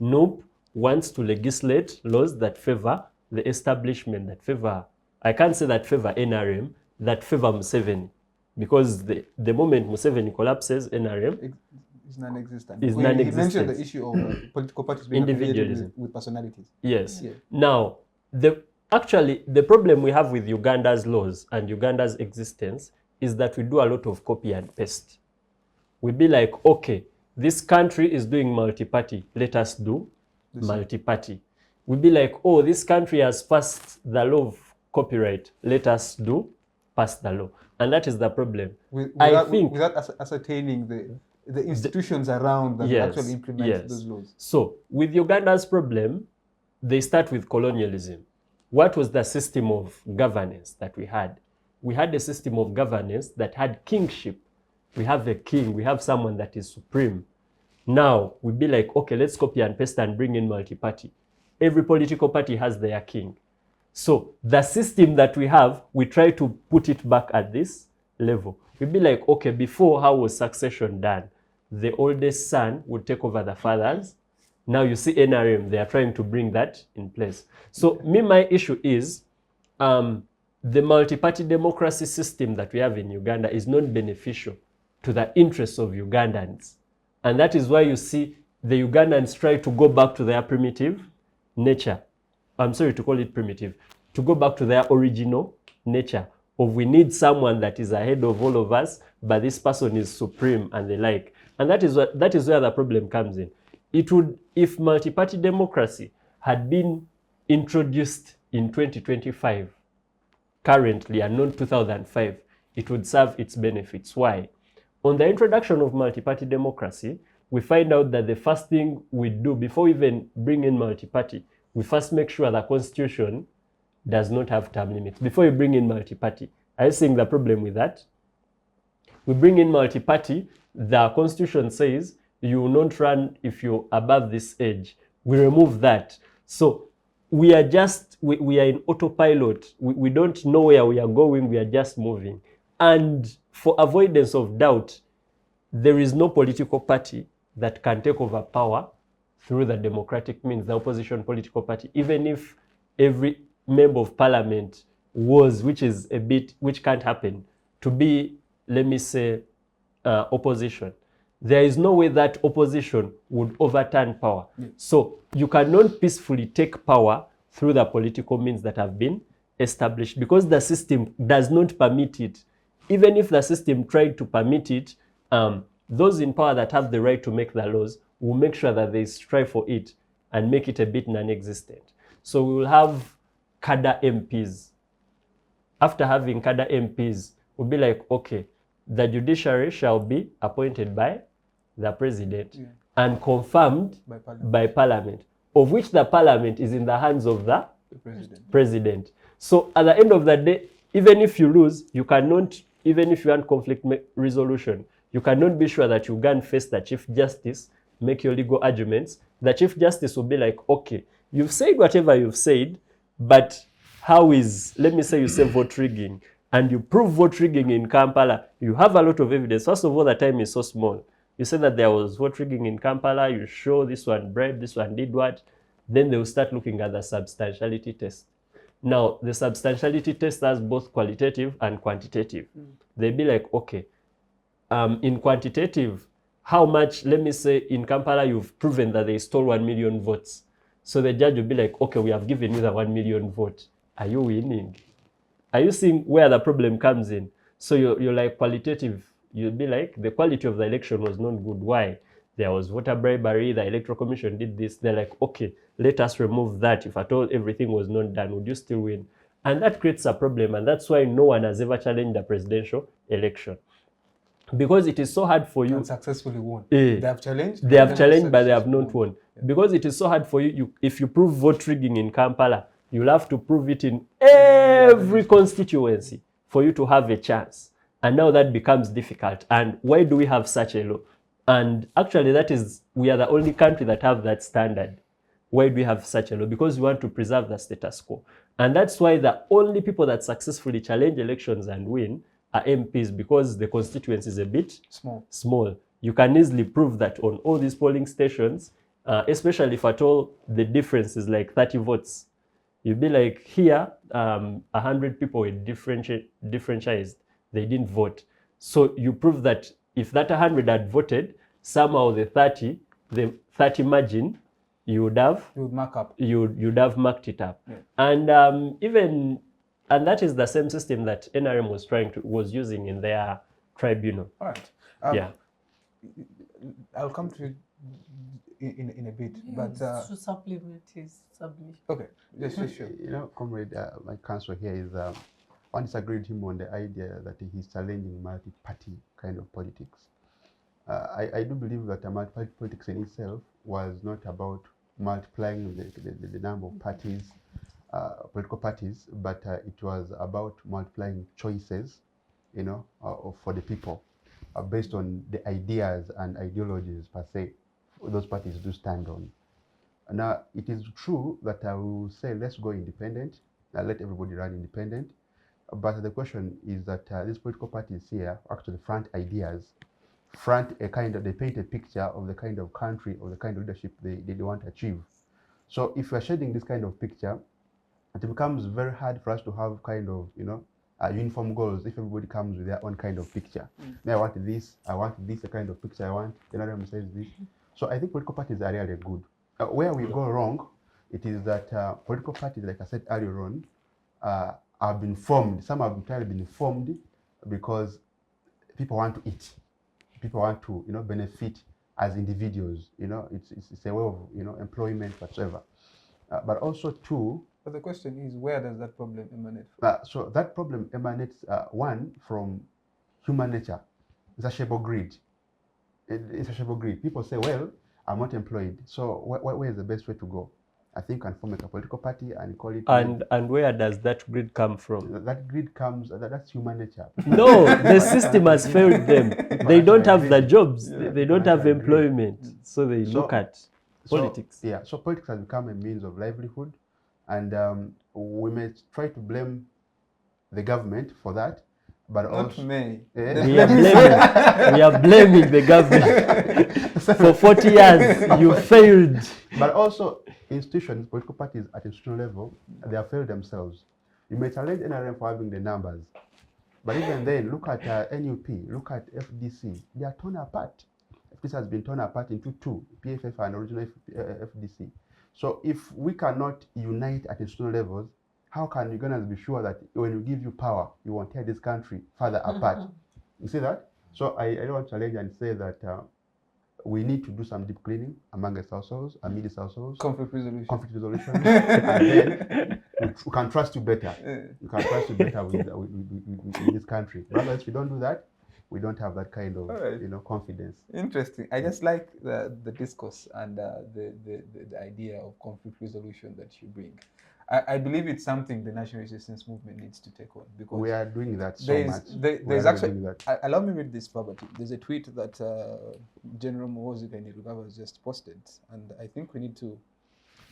NUP wants to legislate laws that favor the establishment, that favor, I can't say that favor NRM, that favor Museveni. Because the moment Museveni collapses, NRM is non-existent. He mentioned the issue of political parties being affiliated with personalities. Yes. Yeah. Now, actually, the problem we have with Uganda's laws and Uganda's existence is that we do a lot of copy and paste. We be like, okay, this country is doing multi-party, let us do multi-party. We be like, oh, this country has passed the law of copyright, let us pass the law. And that is the problem. Without ascertaining the institutions around that actually implement those laws. So, with Uganda's problem, they start with colonialism. What was the system of governance that we had? We had a system of governance that had kingship. We have a king, we have someone that is supreme. Now, we be like, okay, let's copy and paste and bring in multi-party. Every political party has their king. So, the system that we have, we try to put it back at this level. We be like, okay, before, how was succession done? The oldest son would take over the fathers. Now you see NRM, they are trying to bring that in place. So, my issue is, the multi-party democracy system that we have in Uganda is not beneficial to the interests of Ugandans. And that is why you see the Ugandans try to go back to their primitive nature, I'm sorry to call it primitive, to go back to their original nature of we need someone that is ahead of all of us, but this person is supreme and the like. And that is where the problem comes in. It would, if multi-party democracy had been introduced in 2025, currently and not 2005, it would serve its benefits. Why? On the introduction of multi-party democracy, we find out that the first thing we do before we even bring in multi-party, we first make sure the constitution does not have term limits. Before you bring in multi-party, are you seeing the problem with that? We bring in multi-party, the constitution says you will not run if you're above this age. We remove that. So we are just, we are in autopilot. We don't know where we are going, we are just moving. And for avoidance of doubt, there is no political party that can take over power through the democratic means, the opposition political party, even if every member of parliament was, which is a bit, which can't happen, to be, let me say, opposition. There is no way that opposition would overturn power. Yeah. So you cannot peacefully take power through the political means that have been established because the system does not permit it. Even if the system tried to permit it, those in power that have the right to make the laws will make sure that they strive for it and make it a bit non-existent. So we will have cadre MPs. After having cadre MPs, we'll be like, okay, the judiciary shall be appointed by the president and confirmed by parliament, of which the parliament is in the hands of the president. So at the end of the day, even if you lose, you cannot, even if you want conflict resolution, you cannot be sure that you can face the Chief Justice, make your legal arguments. The Chief Justice will be like, okay, you've said whatever you've said, but how is, let me say you say vote rigging, and you prove vote rigging in Kampala, you have a lot of evidence. First of all, the time is so small. You say that there was vote rigging in Kampala, you show this one bribed, this one did what, then they will start looking at the substantiality test. Now, the substantiality test has both qualitative and quantitative. They'll be like, okay, in quantitative, how much, let me say in Kampala, you've proven that they stole 1 million votes. So the judge will be like, okay, we have given you the 1 million vote. Are you winning? Are you seeing where the problem comes in? So you're like qualitative. You'll be like, the quality of the election was not good. Why? There was voter bribery, the Electoral Commission did this. They're like, okay, let us remove that. If at all everything was not done, would you still win? And that creates a problem. And that's why no one has ever challenged the presidential election. Because it is so hard for you. And successfully won. They have challenged? They have challenged, but they have not won. Yeah. Because it is so hard for you, if you prove vote rigging in Kampala, you'll have to prove it in every constituency for you to have a chance. And now that becomes difficult. And why do we have such a law? And actually that is, we are the only country that have that standard. Why do we have such a law? Because we want to preserve the status quo. And that's why the only people that successfully challenge elections and win are MPs, because the constituency is a bit small. You can easily prove that on all these polling stations, especially if at all the difference is like 30 votes. You'd be like, here, 100 people were differentiated. They didn't vote. So you prove that if that 100 had voted, somehow the 30 margin, you would have mark up. You'd have marked it up. Yeah. And and that is the same system that NRM was using in their tribunal. All right. Yeah. I'll come to it in a bit, but to supplement his submission. Okay. Yes, sure. You know, comrade, my counsel here is I disagree with him on the idea that he's challenging multi-party kind of politics. I do believe that multi-party politics in itself was not about multiplying the number of parties, political parties, but it was about multiplying choices, you know, for the people, based on the ideas and ideologies per se those parties do stand on. Now, it is true that I will say, let's go independent, let everybody run independent. But the question is that these political parties here actually front ideas, front a kind of, they paint a picture of the kind of country or the kind of leadership they want to achieve. So if we're shedding this kind of picture, it becomes very hard for us to have kind of, you know, uniform goals if everybody comes with their own kind of picture. Now I want this, a kind of picture I want, the NRM says this. So I think political parties are really good. Where we go wrong It is that political parties, like I said earlier on, have been formed. Some have entirely been formed because people want to eat. People want to, benefit as individuals. It's a way of, employment whatsoever. But also too. But the question is, where does that problem emanate from? So that problem emanates one from human nature. Insatiable greed. Insatiable greed. People say, well, I'm not employed, so where is the best way to go? I think you can form a political party and call it. And where does that greed come from? That greed comes. That's human nature. No, the system has failed them. They don't have the jobs. They don't have employment, so they look at politics. So politics has become a means of livelihood, and we may try to blame the government for that. But Not also, me. We are blaming the government. For 40 years, you failed. But also, institutions, political parties at institutional level, they have failed themselves. You may challenge NRM for having the numbers, but even then, look at NUP, look at FDC. They are torn apart. FDC has been torn apart into two, PFF and original FDC. So if we cannot unite at institutional levels, how can Ugandans be sure that when we give you power, you won't tear this country further apart? You see that? So I don't want to challenge and say that we need to do some deep cleaning amongst ourselves, amidst ourselves. Conflict resolution. Conflict resolution. And then we can trust you better. We can trust you better with this country. But if we don't do that, we don't have that kind of confidence. Interesting. I just like the discourse and the idea of conflict resolution that you bring. I believe it's something the national resistance movement needs to take on, because we are doing that so much. There's actually, allow me read this verbatim. There's a tweet that General Muhoozi Kainerugaba has just posted, and I think we need to,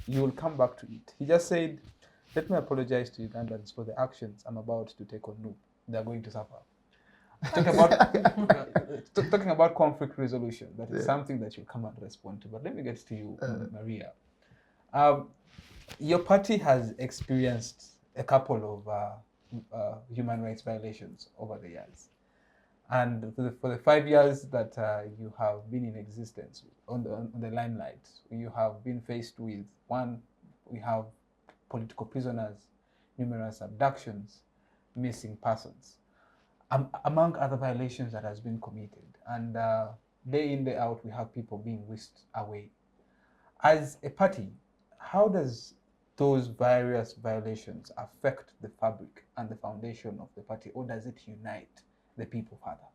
you will come back to it. He just said, let me apologize to Ugandans for the actions I'm about to take on NUP. They're going to suffer. Talking about conflict resolution, that is something that you'll come and respond to. But let me get to you, Maria. Your party has experienced a couple of human rights violations over the years. And for the 5 years that you have been in existence on the limelight, you have been faced with, one, we have political prisoners, numerous abductions, missing persons, among other violations that has been committed. And day in, day out, we have people being whisked away. As a party, how does those various violations affect the fabric and the foundation of the party, or does it unite the people further?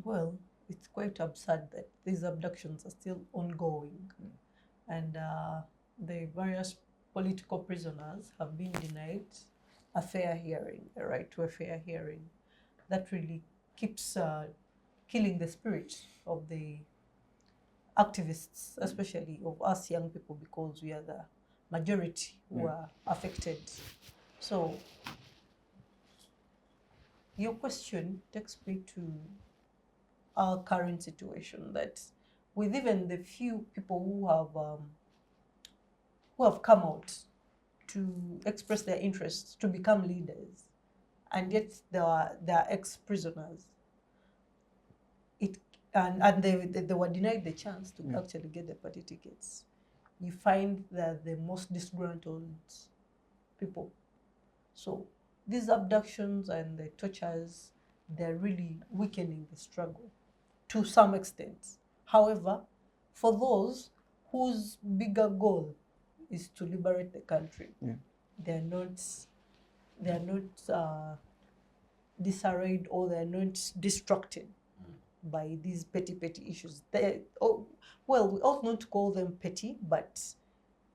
Well, it's quite absurd that these abductions are still ongoing, and the various political prisoners have been denied a fair hearing, a right to a fair hearing. That really keeps killing the spirit of the activists, especially of us young people, because we are the majority who are affected. So your question takes me to our current situation, that with even the few people who have come out to express their interests to become leaders, and yet they are ex-prisoners. And they were denied the chance to actually get the party tickets. You find that the most disgruntled people. So these abductions and the tortures, they're really weakening the struggle to some extent. However, for those whose bigger goal is to liberate the country, they're not disarrayed, or they're not distracted by these petty issues. Well, we ought not to call them petty, but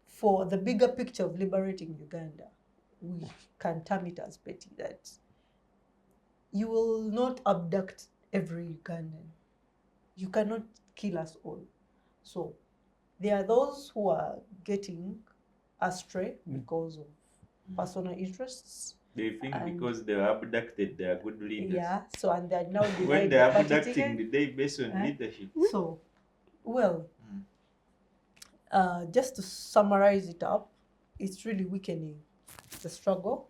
for the bigger picture of liberating Uganda, we can term it as petty, that you will not abduct every Ugandan. You cannot kill us all. So there are those who are getting astray because of personal interests. They think because they are abducted, they are good leaders. Yeah, so and they are now when they are abducting, they based on leadership. So, well, just to summarize it up, it's really weakening the struggle,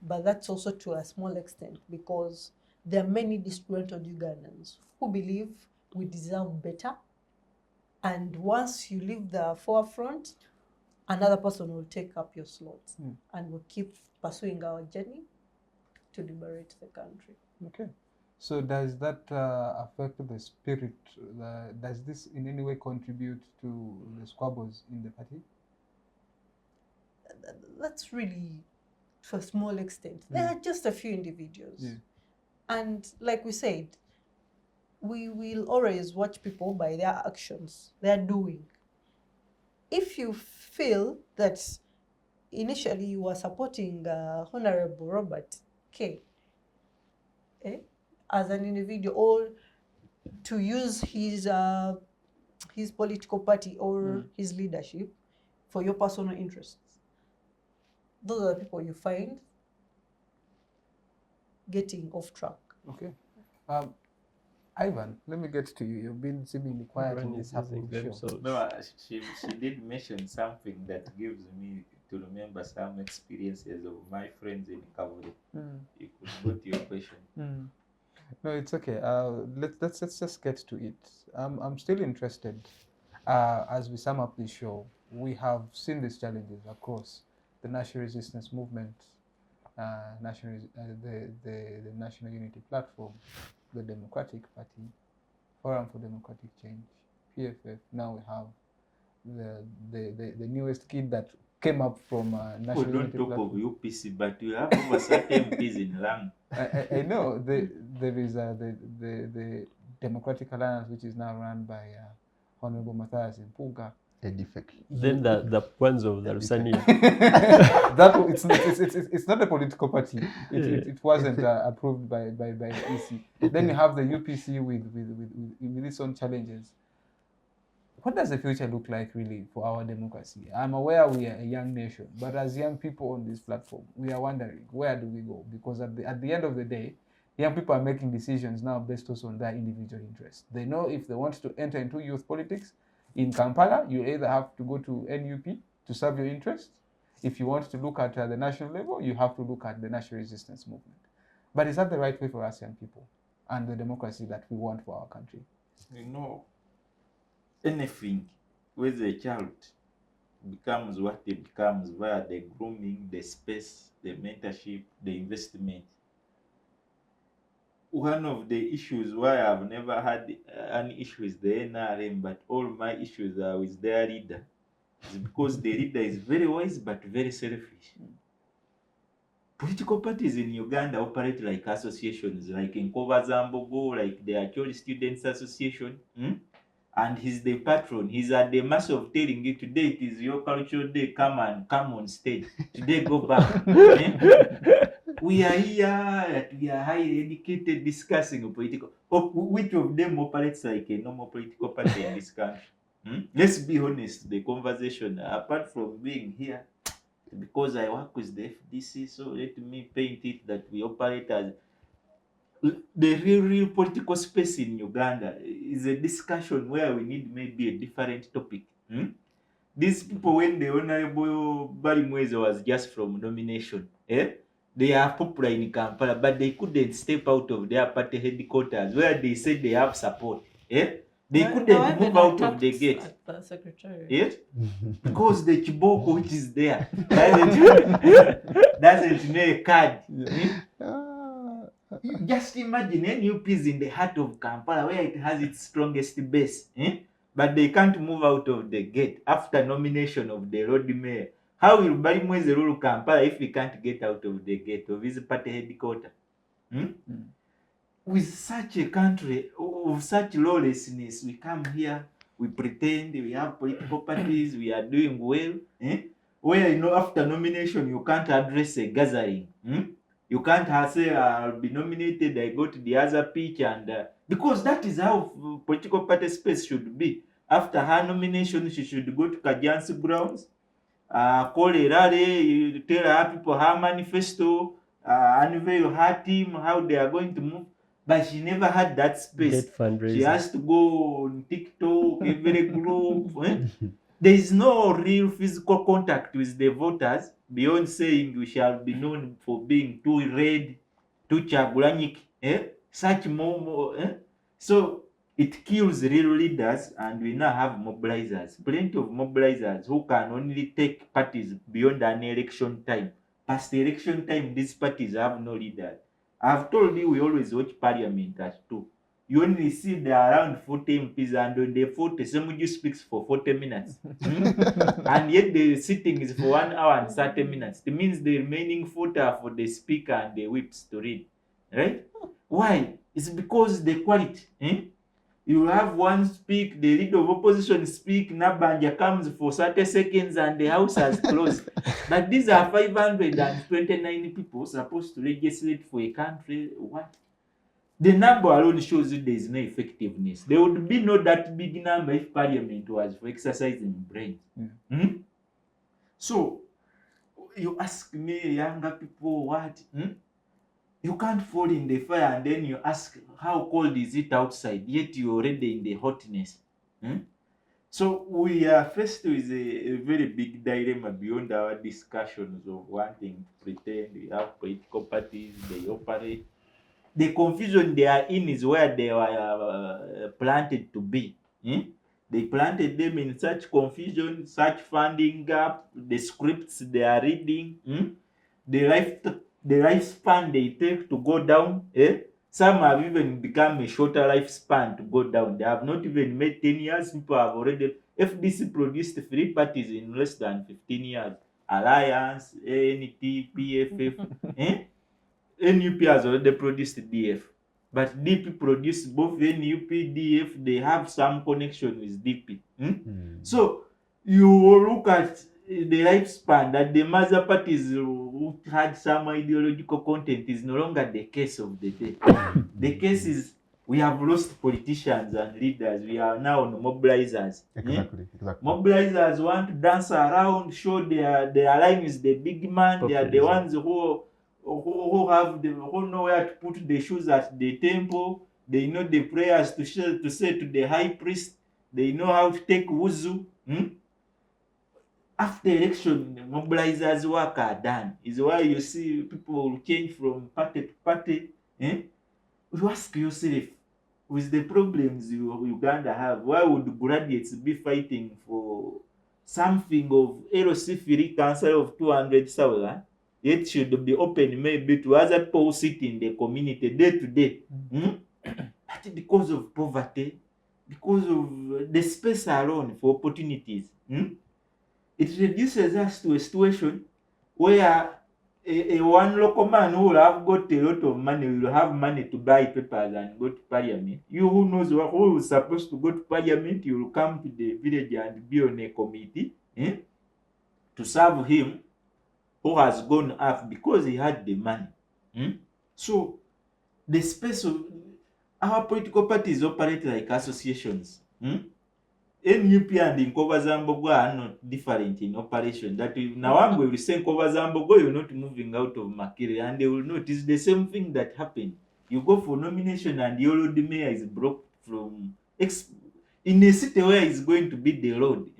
but that's also to a small extent because there are many disgruntled Ugandans who believe we deserve better, And once you leave the forefront, another person will take up your slot and we'll keep pursuing our journey to liberate the country. Okay. So does that affect the spirit? Does this in any way contribute to the squabbles in the party? That's really to a small extent. There are just a few individuals. Yeah. And like we said, we will always watch people by their actions, their doing. If you feel that initially you were supporting Honorable Robert K. As an individual, or to use his political party or his leadership for your personal interests, those are the people you find getting off track. Okay. Ivan, let me get to you. You've been seemingly quiet in this half of the show. themselves. No, she did mention something that gives me to remember some experiences of my friends in Kavuri. You could go to your question. No, it's okay. Let's just get to it. I'm still interested. As we sum up this show, we have seen these challenges across the national resistance movement, the National Unity Platform, the Democratic Party, Forum for Democratic Change, PFF. Now we have the newest kid that came up from National Don't Unity talk Platform. of UPC, but you have over certain MPs in Lang. I know there is the Democratic Alliance, which is now run by Honorable Matthias Mpuga. A defect. Then the ones of the Rusania. It's not a political party. It wasn't approved by the EC. Then you have the UPC with its own challenges. What does the future look like really for our democracy? I'm aware we are a young nation, but as young people on this platform, we are wondering, where do we go? Because at the end of the day, young people are making decisions now based also on their individual interests. They know if they want to enter into youth politics, in Kampala, you either have to go to NUP to serve your interests. If you want to look at the national level, you have to look at the national resistance movement. But is that the right way for us young people and the democracy that we want for our country? You know, anything with a child becomes what it becomes via the grooming, the space, the mentorship, the investment. One of the issues why I've never had any issue with the NRM, but all my issues are with their leader, is because the leader is very wise but very selfish. Political parties in Uganda operate like associations, like in Kovazambogo, like the Acholi Students Association, and he's the patron. He's at the mass of telling you, today it is your cultural day, come on stage. Today go back. We are here, we are highly educated, discussing a political. Which of them operates like a normal political party in this country? Let's be honest, the conversation, apart from being here, because I work with the FDC, so let me paint it that we operate as the real political space in Uganda is a discussion where we need maybe a different topic. These people, when the Honorable Balimweze was just from nomination, they are popular in Kampala, but they couldn't step out of their party headquarters where they said they have support. They couldn't move out of the gate. At the secretariat. Yes? Because the Chiboko which is there doesn't know a card. Just imagine NUP is in the heart of Kampala where it has its strongest base. But they can't move out of the gate after nomination of the road mayor. How will Balimweze rule Kampala if he can't get out of the gate of his party headquarters? With such a country of such lawlessness, we come here, we pretend we have political parties, we are doing well. Where after nomination you can't address a gathering. You can't say I'll be nominated, I go to the other pitch, and because that is how political party space should be. After her nomination, she should go to Kajjansi grounds, call a rally, tell her people her manifesto, unveil her team, how they are going to move. But she never had that space. She has to go on TikTok, every group. There is no real physical contact with the voters beyond saying we shall be known for being too red, too chagulanic, such more. So It kills real leaders, and we now have mobilizers, plenty of mobilizers who can only take parties beyond an election time. Past the election time, these parties have no leader. I've told you we always watch parliament at 2. You only see there are around 40 MPs, and on the 40, somebody speaks for 40 minutes. And yet the sitting is for 1 hour and 30 minutes. It means the remaining 40 are for the speaker and the whips to read. Right? Why? It's because the quality. You have one speak, the leader of opposition speak, Nabanja comes for 30 seconds and the house has closed. But these are 529 people supposed to legislate for a country. What? The number alone shows you there is no effectiveness. There would be no that big number if parliament was for exercising brains. So, you ask me, younger people, what? You can't fall in the fire and then you ask, how cold is it outside? Yet you're already in the hotness. So we are faced with a very big dilemma beyond our discussions of wanting to pretend we have political parties, they operate. The confusion they are in is where they were planted to be. They planted them in such confusion, such funding gap, the scripts they are reading, the lifespan they take to go down. Some have even become a shorter lifespan to go down. They have not even made 10 years. People have already, FDC produced 3 parties in less than 15 years. Alliance, ANT, PFF. NUP has already produced DF. But DP produced both NUP, DF. They have some connection with DP. So you look at the lifespan that the mother parties who had some ideological content is no longer the case of the day. The case is we have lost politicians and leaders. We are now on mobilizers. Exactly. Mobilizers want to dance around, show their line is the big man. Populism. They are the ones who know where to put the shoes at the temple. They know the prayers to say to the high priest. They know how to take wuzu. After election, mobilizers work are done. Is why you see people will change from party to party. You ask yourself, with the problems Uganda have, why would graduates be fighting for something of LC3 council of 200,000? It should be open maybe to other people who sit in the community day to day. But because of poverty, because of the space alone for opportunities, it reduces us to a situation where a one local man who will have got a lot of money will have money to buy papers and go to parliament. You who knows who is supposed to go to parliament, you will come to the village and be on a committee to serve him who has gone off because he had the money. So the space of our political parties operate like associations. NUP and Nkova Zambogo are not different in operation. That now when we say Nkova Zambogo, you're not moving out of Makere, and they will notice the same thing that happened. You go for nomination and your road mayor is broke from in a city where it's going to be the road.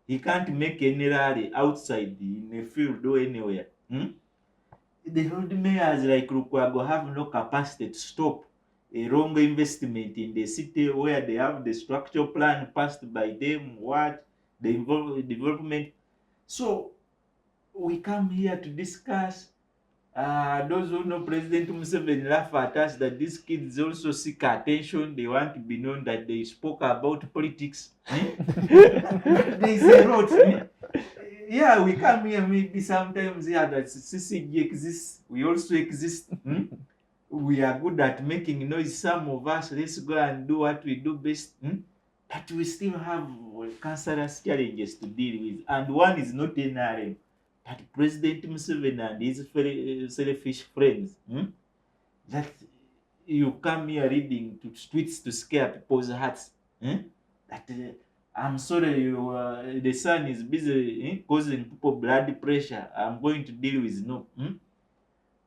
He can't make any rally outside in a field or anywhere. The road mayors like Rukwago have no capacity to stop a wrong investment in the city where they have the structural plan passed by them, the development. So we come here to discuss. Those who know President Museveni laugh at us that these kids also seek attention. They want to be known that they spoke about politics. There is a lot. Yeah, we come here maybe sometimes that CCG exists. We also exist. We are good at making noise. Some of us, let's go and do what we do best. But we still have cancerous challenges to deal with. And one is not NRM, but President Museveni and his selfish friends. That you come here reading to tweets to scare people's hearts. That I'm sorry, the sun is busy causing people blood pressure. I'm going to deal with NUP.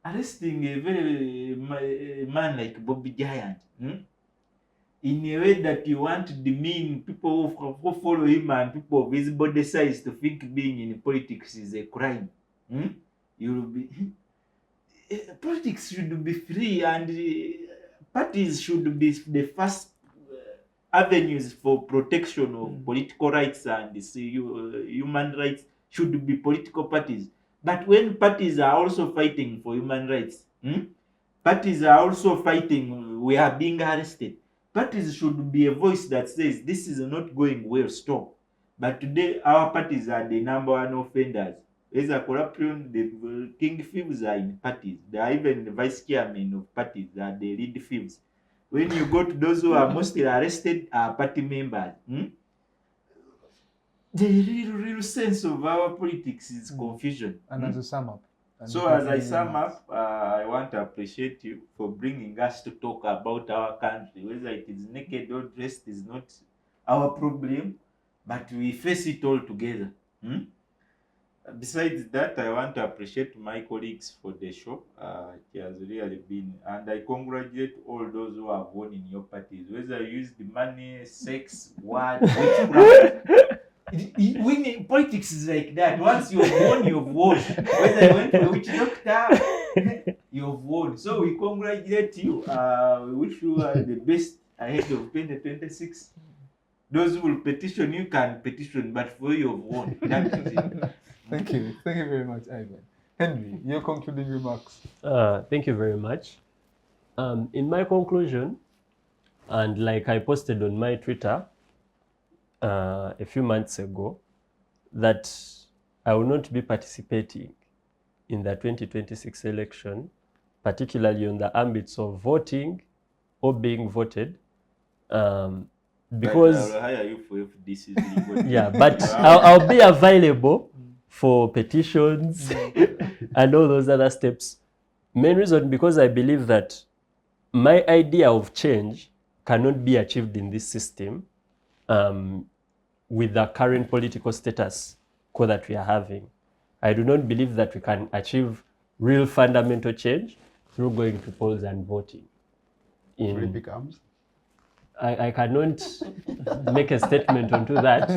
Arresting a man like Bobby Giant in a way that you want to demean people who follow him and people of his body size to think being in politics is a crime. You will be politics should be free, and parties should be the first avenues for protection of political rights and human rights should be political parties. But when parties are also fighting for human rights, parties are also fighting, we are being arrested. Parties should be a voice that says this is not going well, stop. But today our parties are the number one offenders. There's a corruption, the king thieves are in parties. There are even the vice chairmen of parties that they lead thieves. When you go to those who are mostly arrested are party members. The real sense of our politics is confusion. And as a sum up. So as I sum up, I want to appreciate you for bringing us to talk about our country. Whether it is naked or dressed is not our problem, but we face it all together. Besides that, I want to appreciate my colleagues for the show. It has really been, and I congratulate all those who have won in your parties, whether you use the money, sex, what, winning politics is like that. Once you've won, you've won. Whether you went to a witch doctor, you've won. So we congratulate you. We wish you the best ahead of 2026. Those who will petition, you can petition, but for you, you've won. That is it. Thank you. Thank you very much, Ivan. Henry, your concluding remarks. Thank you very much. In my conclusion, and like I posted on my Twitter a few months ago, that I will not be participating in the 2026 election, particularly on the ambits of voting or being voted, because I'll hire you for FDC. yeah, but I'll be available for petitions and all those other steps. Main reason because I believe that my idea of change cannot be achieved in this system with the current political status quo that we are having. I do not believe that we can achieve real fundamental change through going to polls and voting. Olympic arms? I cannot make a statement onto that.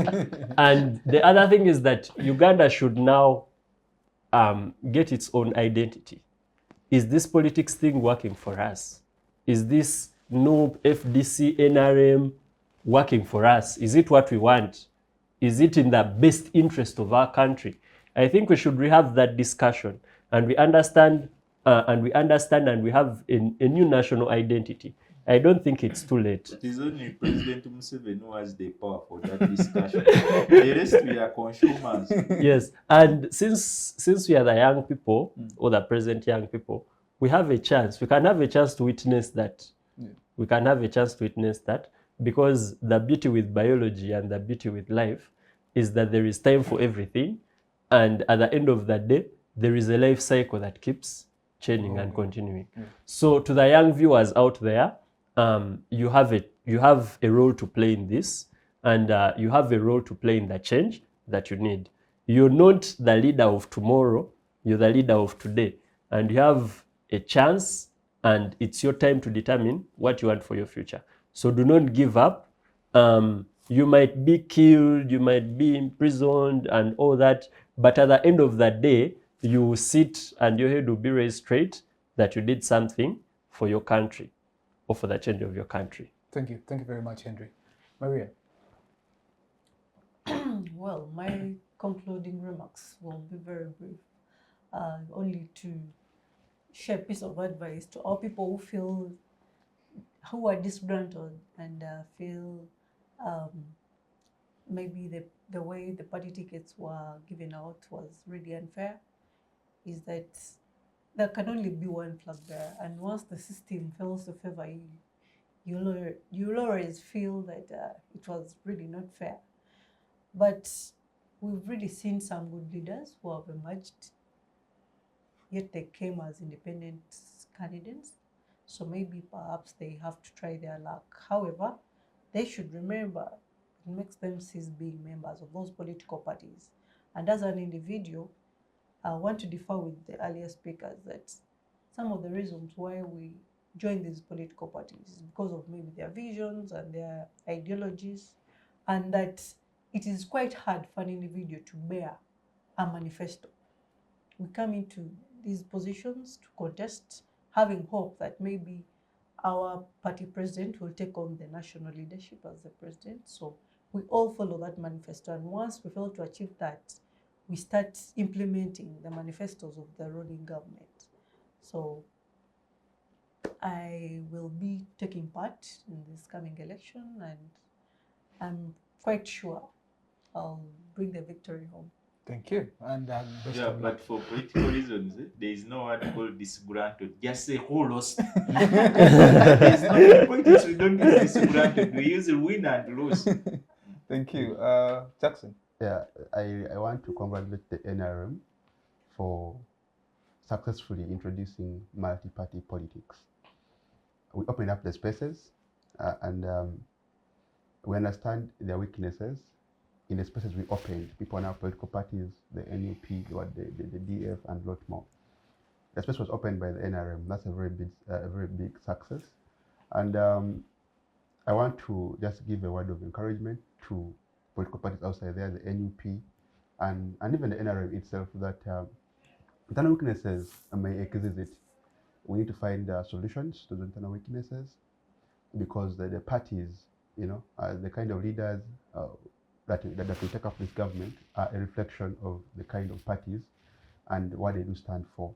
And the other thing is that Uganda should now get its own identity. Is this politics thing working for us? Is this NUP, FDC, NRM working for us? Is it what we want? Is it in the best interest of our country? I think we should have that discussion and we understand and we have a new national identity. I don't think it's too late. It is only President Museveni who has the power for that discussion. The rest we are consumers. Yes, and since we are the young people, or the present young people, we have a chance. We can have a chance to witness that. Yeah. We can have a chance to witness that because the beauty with biology and the beauty with life is that there is time for everything, and at the end of the day, there is a life cycle that keeps changing and continuing. Yeah. So to the young viewers out there, you have a role to play in this, and you have a role to play in the change that you need. You're not the leader of tomorrow, you're the leader of today, and you have a chance, and it's your time to determine what you want for your future. So do not give up. You might be killed, you might be imprisoned and all that, but at the end of the day, you will sit and your head will be raised straight that you did something for your country or for the change of your country. Thank you. Thank you very much, Henry. Maria. Well, my concluding remarks will be very brief. Only to share a piece of advice to all people who are disgruntled and feel maybe the way the party tickets were given out was really unfair, is that there can only be one flag bearer, and once the system fails to favor you, you'll always feel that it was really not fair. But we've really seen some good leaders who have emerged, yet they came as independent candidates. So maybe perhaps they have to try their luck. However, they should remember it makes them cease being members of those political parties. And as an individual, I want to differ with the earlier speakers that some of the reasons why we join these political parties is because of maybe their visions and their ideologies, and that it is quite hard for an individual to bear a manifesto. We come into these positions to contest, having hope that maybe our party president will take on the national leadership as the president. So we all follow that manifesto. And once we fail to achieve that, we start implementing the manifestos of the ruling government. So I will be taking part in this coming election, and I'm quite sure I'll bring the victory home. Thank you. And best Yeah, of luck. but for political reasons, there is no word called disgruntled. Just say who lost. There's no politics. We don't use disgruntled. We use win and lose. Thank you. Jackson. Yeah, I want to congratulate the NRM for successfully introducing multi-party politics. We opened up the spaces and we understand their weaknesses. In the spaces we opened, people are now political parties, the NUP, the DF, and a lot more. The space was opened by the NRM. That's a very big success. And I want to just give a word of encouragement to political parties outside there, the NUP, and even the NRM itself, that internal weaknesses may exist. We need to find solutions to the internal weaknesses, because the parties, the kind of leaders that will take up this government are a reflection of the kind of parties and what they do stand for.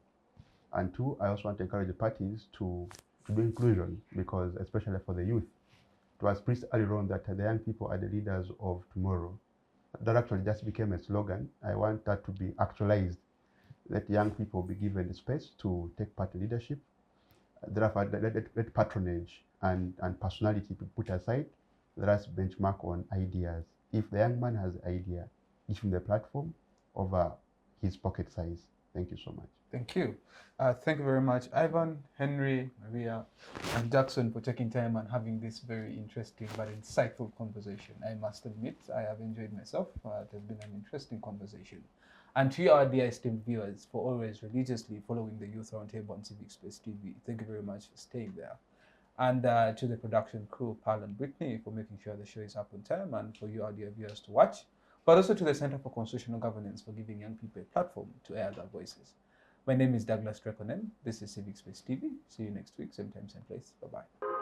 And two, I also want to encourage the parties to do inclusion, because especially for the youth, it was preached earlier on that the young people are the leaders of tomorrow. That actually just became a slogan. I want that to be actualized. Let young people be given the space to take part in leadership. Therefore, let patronage and personality be put aside. Let us benchmark on ideas. If the young man has an idea, give him the platform over his pocket size. Thank you so much. Thank you. Thank you very much, Ivan, Henry, Maria, and Jackson, for taking time and having this very interesting but insightful conversation. I must admit, I have enjoyed myself. It has been an interesting conversation. And to you, our dear esteemed viewers, for always religiously following the Youth Roundtable on Civic Space TV, thank you very much for staying there. And to the production crew, Paul and Brittany, for making sure the show is up on time, and for you, our dear viewers, to watch. But also to the Center for Constitutional Governance for giving young people a platform to air their voices. My name is Douglas Trekonen. This is Civic Space TV. See you next week, same time, same place. Bye-bye.